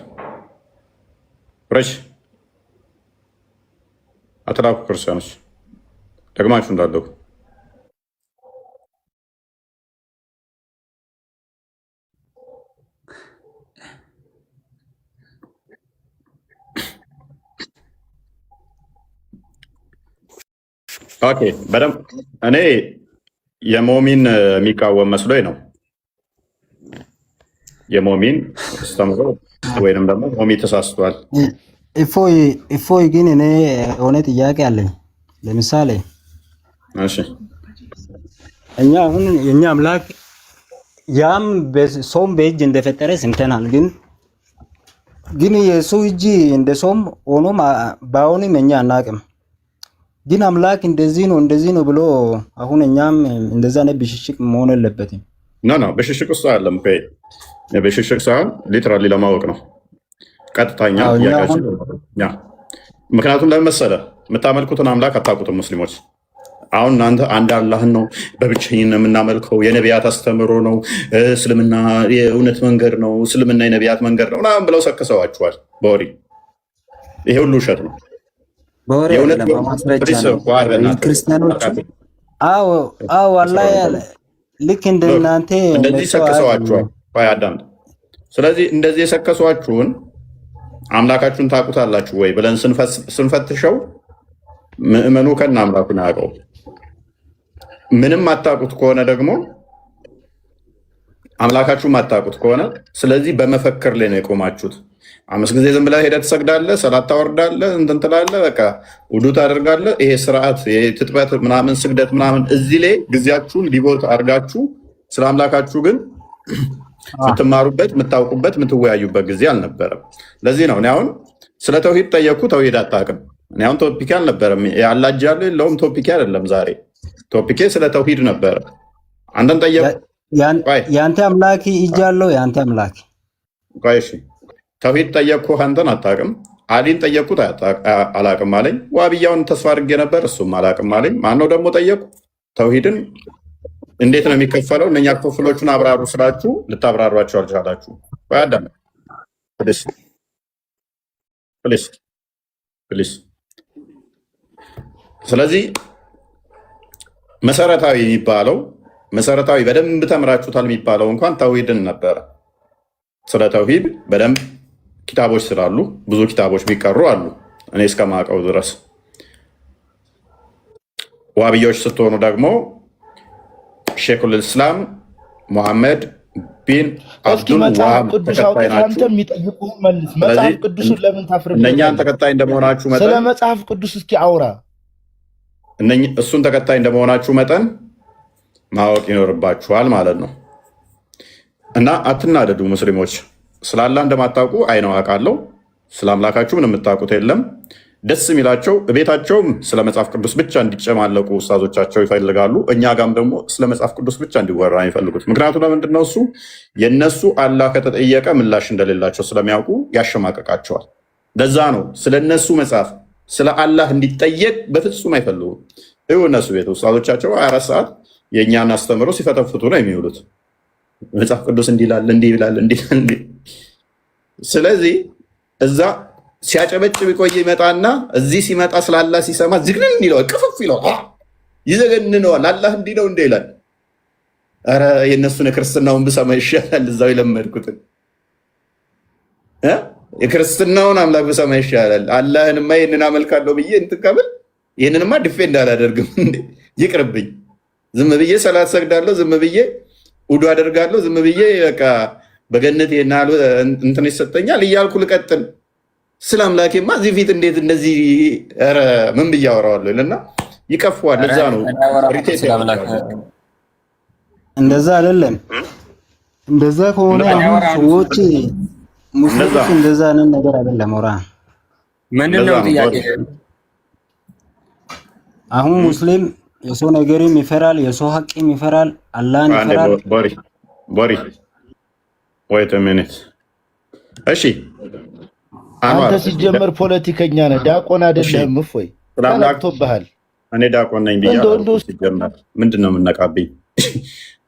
ረሽ አትላኩ ክርስቲያኖች ደግማችሁ እንዳለኩ ኦኬ። በደምብ እኔ የሞሚን የሚቃወም መስሎኝ ነው። የሞሚን አስተምሮ ወይንም ደግሞ ሞሚ ተሳስቷል። እፎይ ግን እኔ የሆነ ጥያቄ አለኝ። ለምሳሌ እሺ እኛ አሁን የኛ አምላክ ያም ሰውም በእጅ እንደፈጠረ ሰምተናል። ግን የሱ እጅ እንደ ሰውም ሆኖ ባይሆንም እኛ አናውቅም። ግን አምላክ እንደዚህ ነው ብሎ አሁን እኛም እንደዛ ነው ብሽሽቅ መሆን የለበትም። ኖ ብሽሽቅ ውስጥ አይደለም። ብሽሽቅ ሳይሆን ሊትራሊ ለማወቅ ነው ቀጥታኛ ያጋጭ። ምክንያቱም ለምን መሰለህ የምታመልኩትን አምላክ አታውቁትም ሙስሊሞች። አሁን እናንተ አንድ አላህን ነው በብቸኝነት የምናመልከው፣ የነቢያት አስተምሮ ነው፣ እስልምና የእውነት መንገድ ነው፣ እስልምና የነቢያት መንገድ ነው ምናምን ብለው ሰክሰዋችኋል በወሬ። ይሄ ሁሉ ውሸት ነው። ክርስቲያኖቹ አላህ ልክ እንደናንተ እንደዚህ ሰክሰዋችኋል። አዳምጥ። ስለዚህ እንደዚህ የሰከሷችሁን አምላካችሁን ታውቁታላችሁ ወይ ብለን ስንፈትሸው ምእመኑ ከና አምላኩን ያውቀው። ምንም አታውቁት ከሆነ ደግሞ አምላካችሁን ማታውቁት ከሆነ ስለዚህ በመፈክር ላይ ነው የቆማችሁት። 5 ጊዜ ዝም ብለህ ሄደህ ትሰግዳለህ፣ ሰላት ታወርዳለህ፣ እንትን ትላለህ፣ በቃ ውዱ ታደርጋለህ። ይሄ ስርዓት የትጥበት ምናምን ስግደት ምናምን እዚህ ላይ ጊዜያችሁን ዲቮት አድርጋችሁ ስለ አምላካችሁ ግን የምትማሩበት የምታውቁበት የምትወያዩበት ጊዜ አልነበረም። ለዚህ ነው እኔ አሁን ስለ ተውሂድ ጠየቅኩ፣ ተውሂድ አታውቅም። እኔ አሁን ቶፒኬ አልነበረም ያላጃሉ የለውም ቶፒኬ አይደለም። ዛሬ ቶፒኬ ስለ ተውሂድ ነበረ። አንተን ጠየቅኩ፣ ያንተ አምላክ እጅ አለው ያንተ አምላክ። እሺ ተውሂድ ጠየቅኩ፣ አንተን አታውቅም። አሊን ጠየቅኩት አላውቅም አለኝ። ዋብያውን ተስፋ አድርጌ ነበር፣ እሱም አላውቅም አለኝ። ማነው ደግሞ ጠየቅኩ ተውሂድን እንዴት ነው የሚከፈለው? እነኛ ክፍሎቹን አብራሩ ስላችሁ ልታብራሯቸው አልቻላችሁ። አዳም ፕሊስ። ስለዚህ መሰረታዊ በደንብ ተምራችሁታል የሚባለው እንኳን ተውሂድን ነበረ። ስለ ተውሂድ በደንብ ኪታቦች ስላሉ ብዙ ኪታቦች ቢቀሩ አሉ እኔ እስከማውቀው ድረስ። ዋብዮች ስትሆኑ ደግሞ ሼኹል ኢስላም ሙሐመድ ቢን አብዱል ወሃብ ተከታይ ናችሁ። መጽሐፍ ቅዱስን ለምን ታፍርብኛለህ? እነኛን ተከታይ እንደመሆናችሁ መጠን ስለ መጽሐፍ ቅዱስ እስኪ አውራ። እሱን ተከታይ እንደመሆናችሁ መጠን ማወቅ ይኖርባችኋል ማለት ነው። እና አትናደዱ ሙስሊሞች። ስለ አላህ እንደማታውቁ አይነው አውቃለሁ። ስለ አምላካችሁ ምንም የምታውቁት የለም። ደስ የሚላቸው ቤታቸውም ስለ መጽሐፍ ቅዱስ ብቻ እንዲጨማለቁ ኡስታዞቻቸው ይፈልጋሉ። እኛ ጋም ደግሞ ስለ መጽሐፍ ቅዱስ ብቻ እንዲወራ የሚፈልጉት። ምክንያቱም ለምንድን ነው? እሱ የእነሱ አላህ ከተጠየቀ ምላሽ እንደሌላቸው ስለሚያውቁ ያሸማቀቃቸዋል። ለዛ ነው ስለ እነሱ መጽሐፍ ስለ አላህ እንዲጠየቅ በፍጹም አይፈልጉም። ይኸው እነሱ ቤት ኡስታዞቻቸው 24 ሰዓት የእኛን አስተምሮ ሲፈተፍቱ ነው የሚውሉት። መጽሐፍ ቅዱስ እንዲላል እንዲላል እንዲላል። ስለዚህ እዛ ሲያጨበጭብ ቆይ ይመጣና እዚህ ሲመጣ ስላላ ሲሰማ ዝግንን ይለዋል፣ ቅፍፍ ይለዋል፣ ይዘገንነዋል። አላህ እንዲህ ነው እንደ ይላል። ኧረ የእነሱን የክርስትናውን ብሰማ ይሻላል። እዛው የለመድኩትን የክርስትናውን አምላክ ብሰማ ይሻላል። አላህንማ ይህንን አመልካለሁ ብዬ እንትን ከምል ይህንንማ ዲፌንድ አላደርግም። ይቅርብኝ። ዝም ብዬ ሰላት ሰግዳለሁ፣ ዝም ብዬ ውዱ አደርጋለሁ፣ ዝም ብዬ በቃ በገነት ናሉ እንትን ይሰጠኛል እያልኩ ልቀጥል። ስለ አምላኬማ እዚህ ፊት እንዴት እንደዚህ ኧረ ምን ብዬ አወራዋለሁ ይልና ይቀፈዋል። እዛ ነው እንደዛ አይደለም። እንደዛ ከሆነ አሁን ሰዎች ሙስሊሞች እንደዛ ነን ነገር አይደለም። ወራ ምንድነው ጥያቄ? አሁን ሙስሊም የሰው ነገርም ይፈራል፣ የሰው ሐቅም ይፈራል፣ አላህን ይፈራል። ቦሪ wait a minute። እሺ አንተ ሲጀመር ፖለቲከኛ ነህ፣ ዲያቆን አይደለም። እፎይ ተናግቶብሃል። እኔ ዲያቆን ነኝ ብያለሁ። ሲጀመር ምንድነው የምነቃብኝ?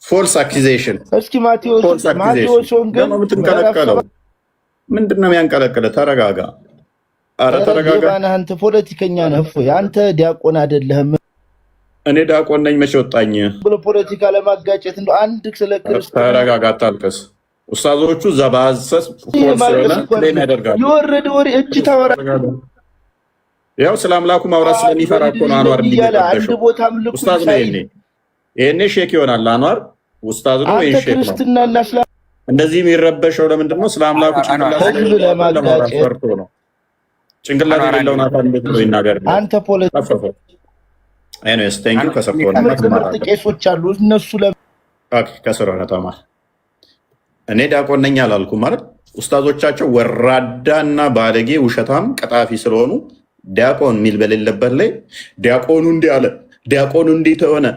ፎልስ አኪዜሽን። እስኪ ማቴዎስ ወንጌል የምትንቀለቀለው ምንድነው የሚያንቀለቅለ? ተረጋጋ። ኧረ ተረጋጋ። አንተ ፖለቲከኛ ነህ እፎይ፣ አንተ ዲያቆን አይደለህም። እኔ ዲያቆን ነኝ መቼ ወጣኝ ብሎ ፖለቲካ ለማጋጨት እንደው አንድ ስለ ክርስቶስ ተረጋጋ፣ አታልቅስ። ኡስታዞቹ እዛ በሐሰት ያደርጋሉ። የወረደ ወሬ እጅ ታወራ። ያው ስለ አምላኩ ማውራት ስለሚፈራ እኮ ነው አንዋር እንዲገጠሸው። ኡስታዝ ነው ይሄኔ ሼክ ይሆናል አንዋር። ኡስታዝ ነው ይሄ ሼክ ነው። ክርስትናና እንደዚህ የሚረበሸው ለምንድን ነው? ስለ አምላኩ ጭንቅላት ነው። ጭንቅላት የሌለውን አካል እንዴት ነው ይናገር? አንተ ፖለቲካ ኤኒዌይስ ቴንክ ዩ ከሰፈርኩ ትምህርት ቄሶች አሉ እነሱ ከስር ሆነ ተማር። እኔ ዲያቆን ነኝ አላልኩም ማለት ኡስታዞቻቸው ወራዳና ባለጌ ውሸታም ቀጣፊ ስለሆኑ ዲያቆን የሚል በሌለበት ላይ ዲያቆኑ እንዲህ አለ፣ ዲያቆኑ እንዲህ ተሆነ።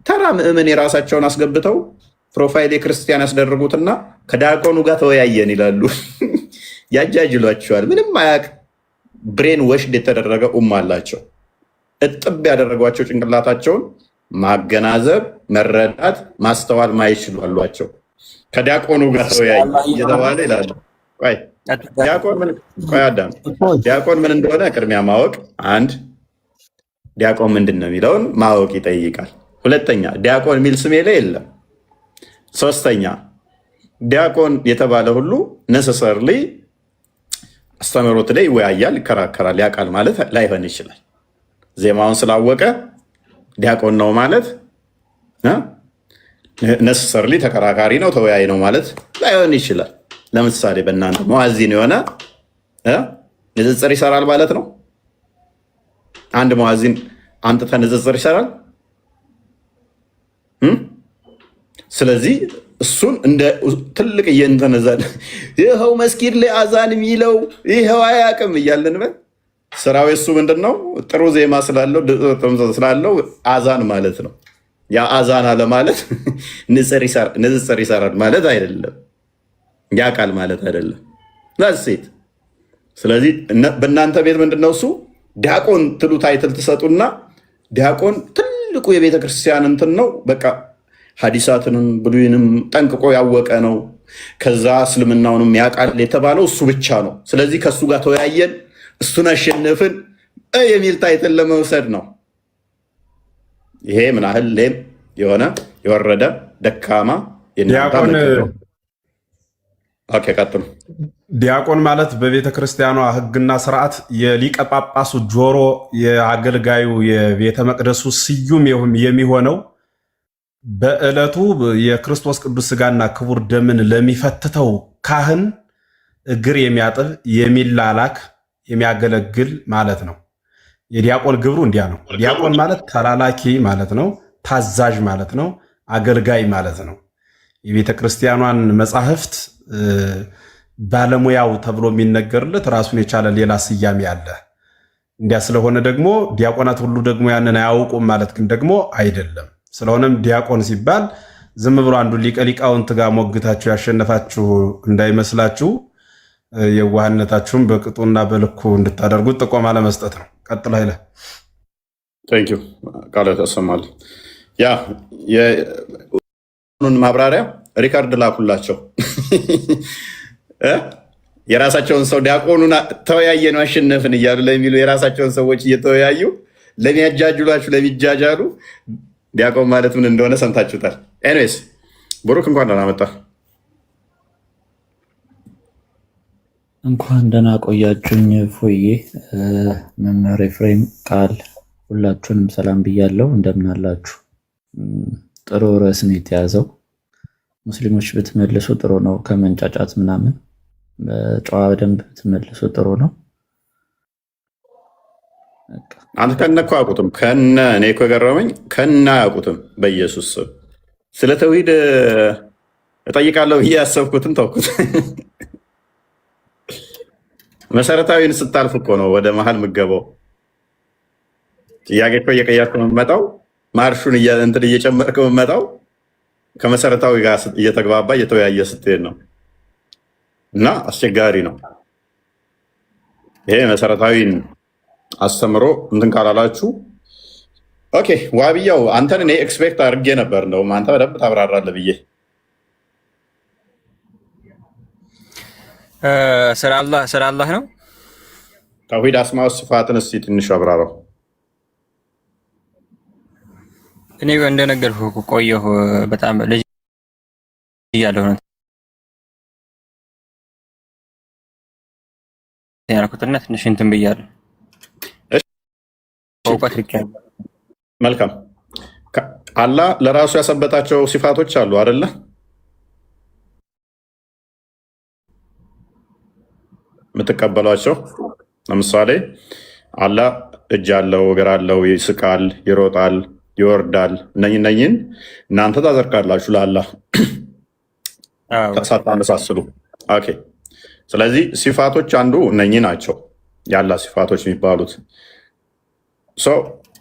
ተራ ምእመን የራሳቸውን አስገብተው ፕሮፋይል የክርስቲያን ያስደርጉትና ከዲያቆኑ ጋር ተወያየን ይላሉ። ያጃጅሏቸዋል። ምንም አያቅ ብሬን ወሽድ የተደረገ አላቸው። እጥብ ያደረጓቸው ጭንቅላታቸውን ማገናዘብ፣ መረዳት፣ ማስተዋል ማይችሉ አሏቸው። ከዲያቆኑ ጋር ተወያየ እየተባለ ይላሉ። ዲያቆን ምን እንደሆነ ቅድሚያ ማወቅ፣ አንድ ዲያቆን ምንድን ነው የሚለውን ማወቅ ይጠይቃል። ሁለተኛ ዲያቆን የሚል ስሜ ላይ የለም። ሶስተኛ ዲያቆን የተባለ ሁሉ ነሰሰርሊ አስተምህሮት ላይ ይወያያል፣ ይከራከራል፣ ያውቃል ማለት ላይሆን ይችላል። ዜማውን ስላወቀ ዲያቆን ነው ማለት ነሰሰርሊ ተከራካሪ ነው ተወያይ ነው ማለት ላይሆን ይችላል። ለምሳሌ በእናንተ መዋዚን የሆነ ንጽጽር ይሰራል ማለት ነው። አንድ መዋዚን አምጥተህ ንጽጽር ይሰራል። ስለዚህ እሱን እንደ ትልቅ እየንተነዛል ይኸው መስጊድ ላይ አዛን የሚለው ይኸው አያውቅም እያለን ስራው እሱ ምንድን ነው? ጥሩ ዜማ ስላለው አዛን ማለት ነው። ያ አዛን አለ ማለት ንጽጽር ይሰራል ማለት አይደለም። ያውቃል ማለት አይደለም። ሴት ስለዚህ በእናንተ ቤት ምንድነው እሱ ዲያቆን ትሉ ታይትል ትሰጡና ዲያቆን ትልቁ የቤተ ክርስቲያን እንትን ነው። በቃ ሐዲሳትንም ብሉይንም ጠንቅቆ ያወቀ ነው። ከዛ እስልምናውንም ያውቃል የተባለው እሱ ብቻ ነው። ስለዚህ ከእሱ ጋር ተወያየን፣ እሱን አሸነፍን የሚል ታይትል ለመውሰድ ነው። ይሄ ምን ያህል ሌም የሆነ የወረደ ደካማ ዲያቆን ማለት በቤተ ክርስቲያኗ ሕግና ስርዓት የሊቀ ጳጳሱ ጆሮ፣ የአገልጋዩ የቤተ መቅደሱ ስዩም የሚሆነው በዕለቱ የክርስቶስ ቅዱስ ሥጋና ክቡር ደምን ለሚፈትተው ካህን እግር የሚያጥብ የሚላላክ የሚያገለግል ማለት ነው። የዲያቆን ግብሩ እንዲያ ነው። ዲያቆን ማለት ተላላኪ ማለት ነው። ታዛዥ ማለት ነው። አገልጋይ ማለት ነው። የቤተ ክርስቲያኗን መጻሕፍት ባለሙያው ተብሎ የሚነገርለት ራሱን የቻለ ሌላ ስያሜ አለ። እንዲያ ስለሆነ ደግሞ ዲያቆናት ሁሉ ደግሞ ያንን አያውቁም ማለት ግን ደግሞ አይደለም። ስለሆነም ዲያቆን ሲባል ዝም ብሎ አንዱ ሊቀ ሊቃውንት ጋር ሞግታችሁ ያሸነፋችሁ እንዳይመስላችሁ፣ የዋህነታችሁም በቅጡና በልኩ እንድታደርጉት ጥቆማ ለመስጠት ነው። ቀጥል ኃይለ ቃለ ተሰማል። ያ ማብራሪያ ሪካርድ ላኩላቸው። የራሳቸውን ሰው ዲያቆኑን ተወያየን አሸነፍን እያሉ ለሚሉ የራሳቸውን ሰዎች እየተወያዩ ለሚያጃጅሏችሁ ለሚጃጃሉ ዲያቆን ማለት ምን እንደሆነ ሰምታችሁታል። ኤኒዌይስ ብሩክ እንኳን ደህና መጣ። እንኳን ደህና ቆያችሁኝ። ፎዬ መምህር ኤፍሬም ቃል ሁላችሁንም ሰላም ብያለሁ። እንደምን አላችሁ? ጥሩ ርዕስ ነው የተያዘው። ሙስሊሞች ብትመልሱ ጥሩ ነው፣ ከመንጫጫት ምናምን በጨዋ ደንብ ብትመልሱ ጥሩ ነው። አንተ ከነ እኮ አያውቁትም። ከነ እኔ እኮ የገረመኝ ከነ አያውቁትም። በኢየሱስ ስለ ተውሂድ እጠይቃለሁ ብዬ ያሰብኩትን ተውኩት። መሰረታዊን ስታልፍ እኮ ነው ወደ መሀል ምገባው። ጥያቄ እኮ እየቀየርክ የምመጣው ማርሹን እንትን እየጨመርክ የምመጣው ከመሰረታዊ ጋር እየተግባባ እየተወያየ ስትሄድ ነው። እና አስቸጋሪ ነው ይሄ መሰረታዊን አስተምሮ እንትን ካላላችሁ። ኦኬ ዋብያው አንተን እኔ ኤክስፔክት አድርጌ ነበር። እንደውም አንተ በደንብ ታብራራለህ ብዬ ስለ አላህ ነው። ተውሂድ አስማው ሲፋትን እስኪ ትንሽ አብራራው። እኔ እንደነገርኩህ ቆየሁ በጣም ልጅ እያለሁ ነው ያልኩትና ትንሽ እንትን ብያለሁ። እውቀት ልክ መልካም። አላህ ለራሱ ያሰበታቸው ሲፋቶች አሉ አይደለ? የምትቀበሏቸው። ለምሳሌ አላህ እጅ አለው፣ እግር አለው፣ ይስቃል፣ ይሮጣል፣ ይወርዳል። እነኝን እናንተ ታዘርቃላችሁ ለአላህ ሳታመሳስሉ። ኦኬ። ስለዚህ ሲፋቶች አንዱ እነኚህ ናቸው የአላህ ሲፋቶች የሚባሉት።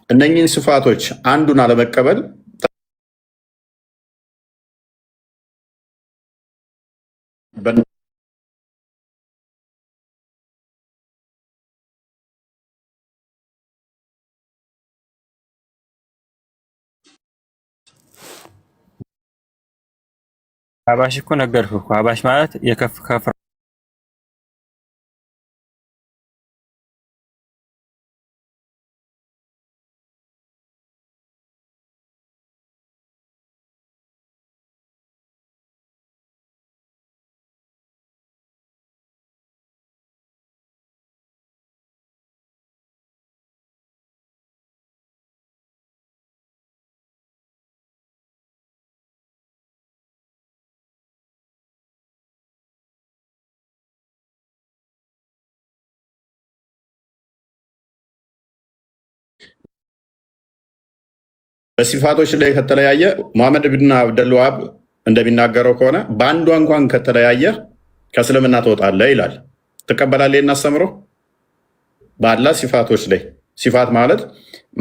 እነኚህን ሲፋቶች አንዱን አለመቀበል አባሽ እኮ ነገርኩህ እኮ አባሽ ማለት የከፍ ከፍ በሲፋቶች ላይ ከተለያየ ሙሐመድ ብን አብደልዋሃብ እንደሚናገረው ከሆነ በአንዷ እንኳን ከተለያየ ከእስልምና ትወጣለህ ይላል። ትቀበላለህ? እናስተምረው በአላህ ሲፋቶች ላይ ሲፋት ማለት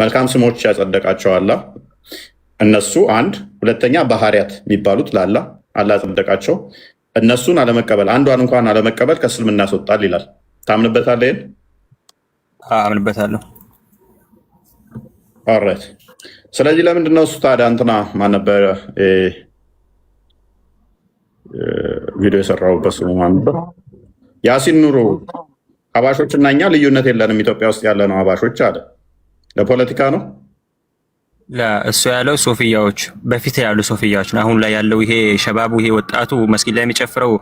መልካም ስሞች ያጸደቃቸው አላህ እነሱ አንድ፣ ሁለተኛ ባህሪያት የሚባሉት ለአላህ አላህ ያጸደቃቸው እነሱን አለመቀበል አንዷን እንኳን አለመቀበል ከእስልምና ያስወጣል ይላል። ታምንበታለህ? ይሄን አምንበታለሁ። ኦልራይት። ስለዚህ ለምንድን ነው እሱ ታዲያ እንትና ማን ነበረ ቪዲዮ የሰራሁበት ስሙ ማን ነበር? ያሲን ኑሩ አባሾች እና እኛ ልዩነት የለንም ኢትዮጵያ ውስጥ ያለ ነው አባሾች አለ። ለፖለቲካ ነው እሱ ያለው ሶፊያዎች በፊት ያሉ ሶፊያዎች ነው። አሁን ላይ ያለው ይሄ ሸባቡ ይሄ ወጣቱ መስጊድ ላይ የሚጨፍረው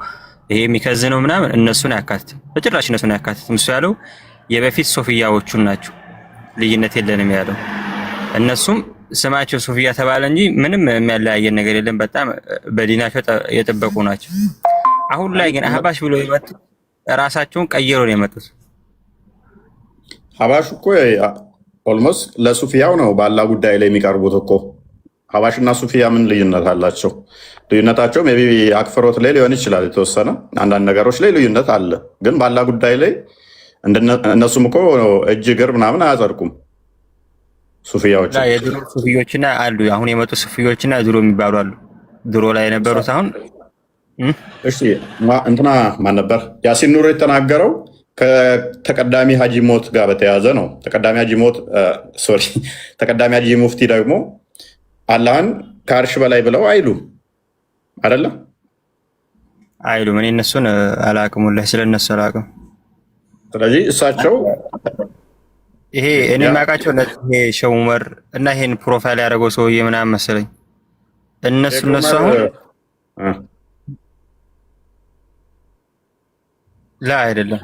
ይሄ የሚከዝነው ምናምን እነሱን ያካትት በጭራሽ እነሱን ያካትት። እሱ ያለው የበፊት ሶፊያዎቹን ናቸው። ልዩነት የለንም ያለው እነሱም ስማቸው ሶፊያ ተባለ እንጂ ምንም የሚያለያየን ነገር የለም። በጣም በዲናቸው የጠበቁ ናቸው። አሁን ላይ ግን አህባሽ ብሎ የመጡት ራሳቸውን ቀይረው ነው የመጡት። አህባሽ እኮ ኦልሞስት ለሱፊያው ነው ባላ ጉዳይ ላይ የሚቀርቡት እኮ። አህባሽና ሱፊያ ምን ልዩነት አላቸው? ልዩነታቸው ሜይ ቢ አክፍሮት ላይ ሊሆን ይችላል የተወሰነ አንዳንድ ነገሮች ላይ ልዩነት አለ። ግን ባላ ጉዳይ ላይ እነሱም እኮ እጅ እግር ምናምን አያጸድቁም። ሱፊያዎች የድሮ ሱፊዮችና አሉ አሁን የመጡ ሱፊዮችና ድሮ የሚባሉ አሉ። ድሮ ላይ የነበሩት አሁን እሺ እንትና ማን ነበር ያሲን ኑር የተናገረው ከተቀዳሚ ሀጂ ሞት ጋር በተያያዘ ነው። ተቀዳሚ ሀጂ ሙፍቲ ደግሞ አላህን ከአርሽ በላይ ብለው አይሉም አይደለም አይሉም። እኔ እነሱን አላውቅም፣ ወላሂ ስለነሱ አላውቅም። ስለዚህ እሳቸው ይሄ እኔ የማውቃቸው ይሄ ሼህ ዑመር እና ይሄን ፕሮፋይል ያደረገው ሰውዬ ምናምን መሰለኝ እነሱ አሁን ላ አይደለም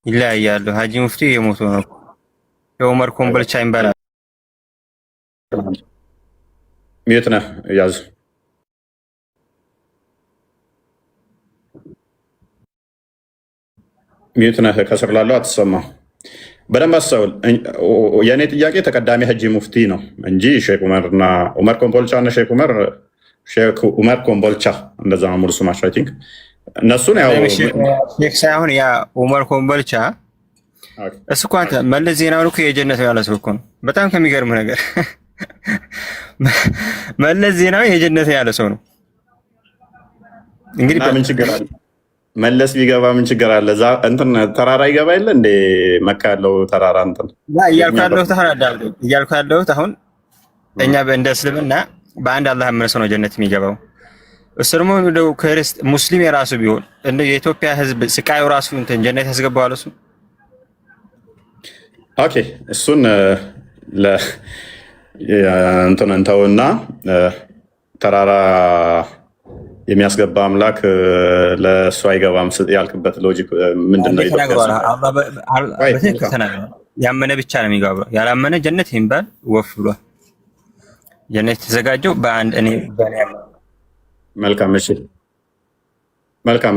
ይለያያሉ። ሀጂ ሙፍቲ የሞቱ ነው። ሼህ ዑመር ኮምቦልቻ ይባላል። ሚዩት ነህ ያዝ ሚዩት ነህ ከስር ላለው አትሰማም። በደንብ አስተውል። የእኔ ጥያቄ ተቀዳሚ ሀጂ ሙፍቲ ነው እንጂ ሼክ ዑመርና ዑመር ኮምቦልቻ እና ሼክ ዑመር ኮምቦልቻ እንደዛ ነው ሙሉ ስማቸው። አይ ቲንክ እነሱን ያው ሼክ ሳይሆን ያ ዑመር ኮምቦልቻ እሱ እኮ አንተ መለስ ዜናዊ እኮ የጀነት ያለ ሰው እኮ ነው። በጣም ከሚገርም ነገር መለስ ዜናዊ የጀነት ያለ ሰው ነው። እንግዲህ ምን ችግር አለ? መለስ ቢገባ ምን ችግር አለ? እንትን ተራራ ይገባ የለ እንደ መካ ያለው ተራራ እንትን እያልኩ ያለሁት አሁን እኛ እንደ እስልምና በአንድ አላህ ያመነ ሰው ነው ጀነት የሚገባው። እሱ ደግሞ እንደው ሙስሊም የራሱ ቢሆን እንደ የኢትዮጵያ ሕዝብ ስቃዩ ራሱ እንትን ጀነት ያስገባዋል እሱ። ኦኬ እሱን እንትን እንተውና ተራራ የሚያስገባ አምላክ ለእሱ አይገባም ያልክበት ሎጂክ ምንድን ነው? ያመነ ብቻ ነው የሚገባው። ያላመነ ጀነት የሚባል ወፍ ብሏል። ጀነት የተዘጋጀው በአንድ እኔ መልካም እሺ መልካም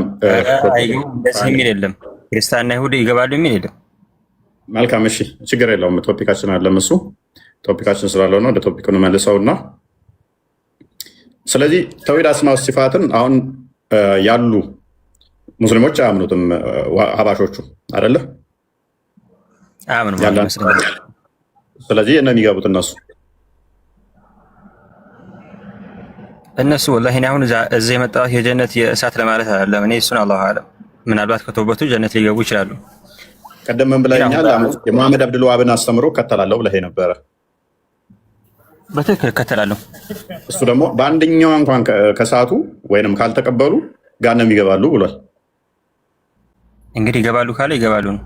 እንደዚህ የሚል የለም። ክርስቲያንና ይሁዲ ይገባሉ የሚል የለም። መልካም እሺ፣ ችግር የለውም። ቶፒካችን አለም እሱ ቶፒካችን ስላለው ነው። ወደ ቶፒኩን መልሰውና ስለዚህ ተውሂድ አስማው ሲፋትን አሁን ያሉ ሙስሊሞች አያምኑትም። ሀባሾቹ አይደለ አያምኑም። ስለዚህ እነ የሚገቡት እነሱ ወላሂ እኔ አሁን እዚህ የመጣሁት የጀነት የእሳት ለማለት አይደለም። እኔ እሱን አላሁ አለም፣ ምናልባት ከተውበቱ ጀነት ሊገቡ ይችላሉ። ቀደም ምን ብለኛል? የመሐመድ አብዱል ዋሃብን አስተምሮ እከተላለሁ ብለህ ነበረ። በትክክል እከተላለሁ። እሱ ደግሞ በአንደኛው እንኳን ከሰዓቱ ወይንም ካልተቀበሉ ገሃነም ይገባሉ ብሏል። እንግዲህ ይገባሉ ካለ ይገባሉ ነው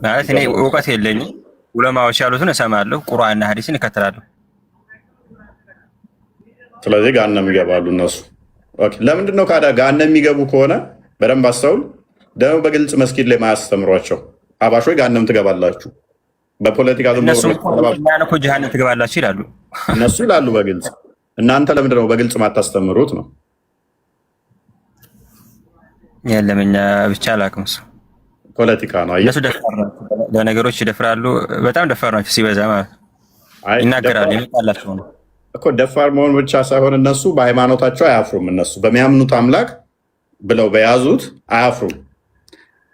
ማለት። እኔ እውቀት የለኝም። ዑለማዎች ያሉትን እሰማለሁ፣ ቁርአንና ሐዲስን እከተላለሁ። ስለዚህ ገሃነም ይገባሉ እነሱ። ኦኬ፣ ለምንድን ነው ካዳ ገሃነም የሚገቡ ከሆነ በደንብ አስተውል። ደግሞ በግልጽ መስጊድ ላይ ማያስተምሯቸው ሀባሾች ገሃነም ትገባላችሁ በፖለቲካ እነሱ እኮ ጀሃነም ትገባላችሁ ይላሉ። እነሱ ይላሉ በግልጽ። እናንተ ለምንድን ነው በግልጽ ማታስተምሩት ነው? የለም እኛ ብቻ አላውቅም። እሱ ፖለቲካ ነው። እነሱ ደፋር ናቸው፣ ለነገሮች ይደፍራሉ። በጣም ደፋር ናቸው ሲበዛ ማለት ይናገራሉ። ይመጣላቸው ነው እኮ ደፋር መሆን ብቻ ሳይሆን እነሱ በሃይማኖታቸው አያፍሩም። እነሱ በሚያምኑት አምላክ ብለው በያዙት አያፍሩም።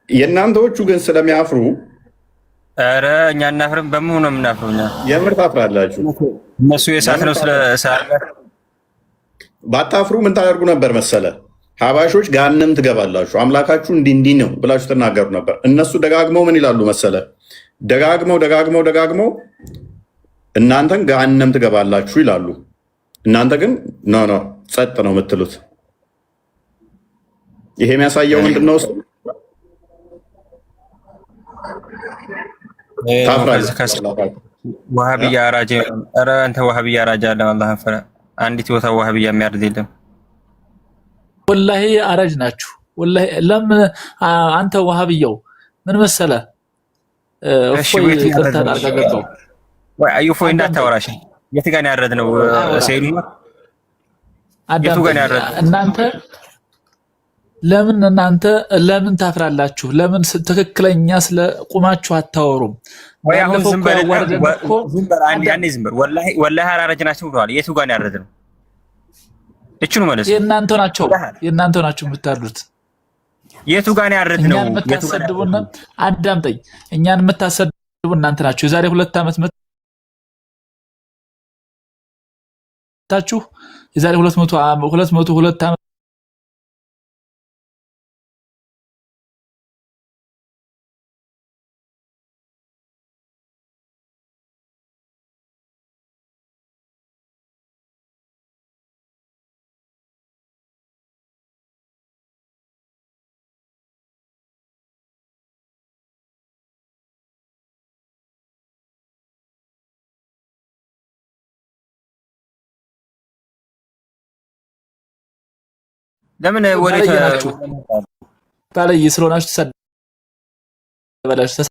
የእናንተዎቹ ግን ስለሚያፍሩ ኧረ እኛ እናፍርም። በምን ነው የምናፍረው? እኛ የምር ታፍራላችሁ። እነሱ የእሳት ነው ባታፍሩ ምን ታደርጉ ነበር መሰለ? ሀባሾች ገሃነም ትገባላችሁ አምላካችሁ እንዲህ እንዲህ ነው ብላችሁ ትናገሩ ነበር። እነሱ ደጋግመው ምን ይላሉ መሰለ? ደጋግመው እናንተን ገሃነም ትገባላችሁ ይላሉ። እናንተ ግን ኖ ጸጥ ነው የምትሉት። ይሄ የሚያሳየው ምንድን ነው? ዋሃብያ አራጅ። ኧረ አንተ ዋሃብያ አራጅ አለ። አላህን ፍራ። አንዲት ቦታ ዋሃብያ የሚያርድ የለም። ወላሂ አራጅ ናችሁ። ወላሂ ለምን አንተ ዋሃብያው ምን መሰለ? እፎይ ይቅርታ አድርገው ወይ አዩፎይ እንዳታወራሽ። የት ጋር ነው ያረድነው? ሰይዱ የቱ ጋር ነው ያረድነው? ለምን ታፍራላችሁ? ለምን ትክክለኛ ስለ ቁማችሁ አታወሩም? ወይ አሁን ዝም በል አንዴ ዝም በል። ወላሂ አራጅ ናቸው ብለዋል። የቱ ጋር ነው ያረድነው? እችኑ ማለት የእናንተ ናቸው የምታርዱት። የቱ ጋር ነው ያረድነው? እኛን የምታሰድቡና አዳምጠኝ፣ እኛን የምታሰድቡ እናንተ ናችሁ። የዛሬ 2 ዓመት መጣችሁ። የዛሬ 202 ዓመት ለምን ወሬ ታለይ ስለሆናችሁ ተሰደበላችሁ።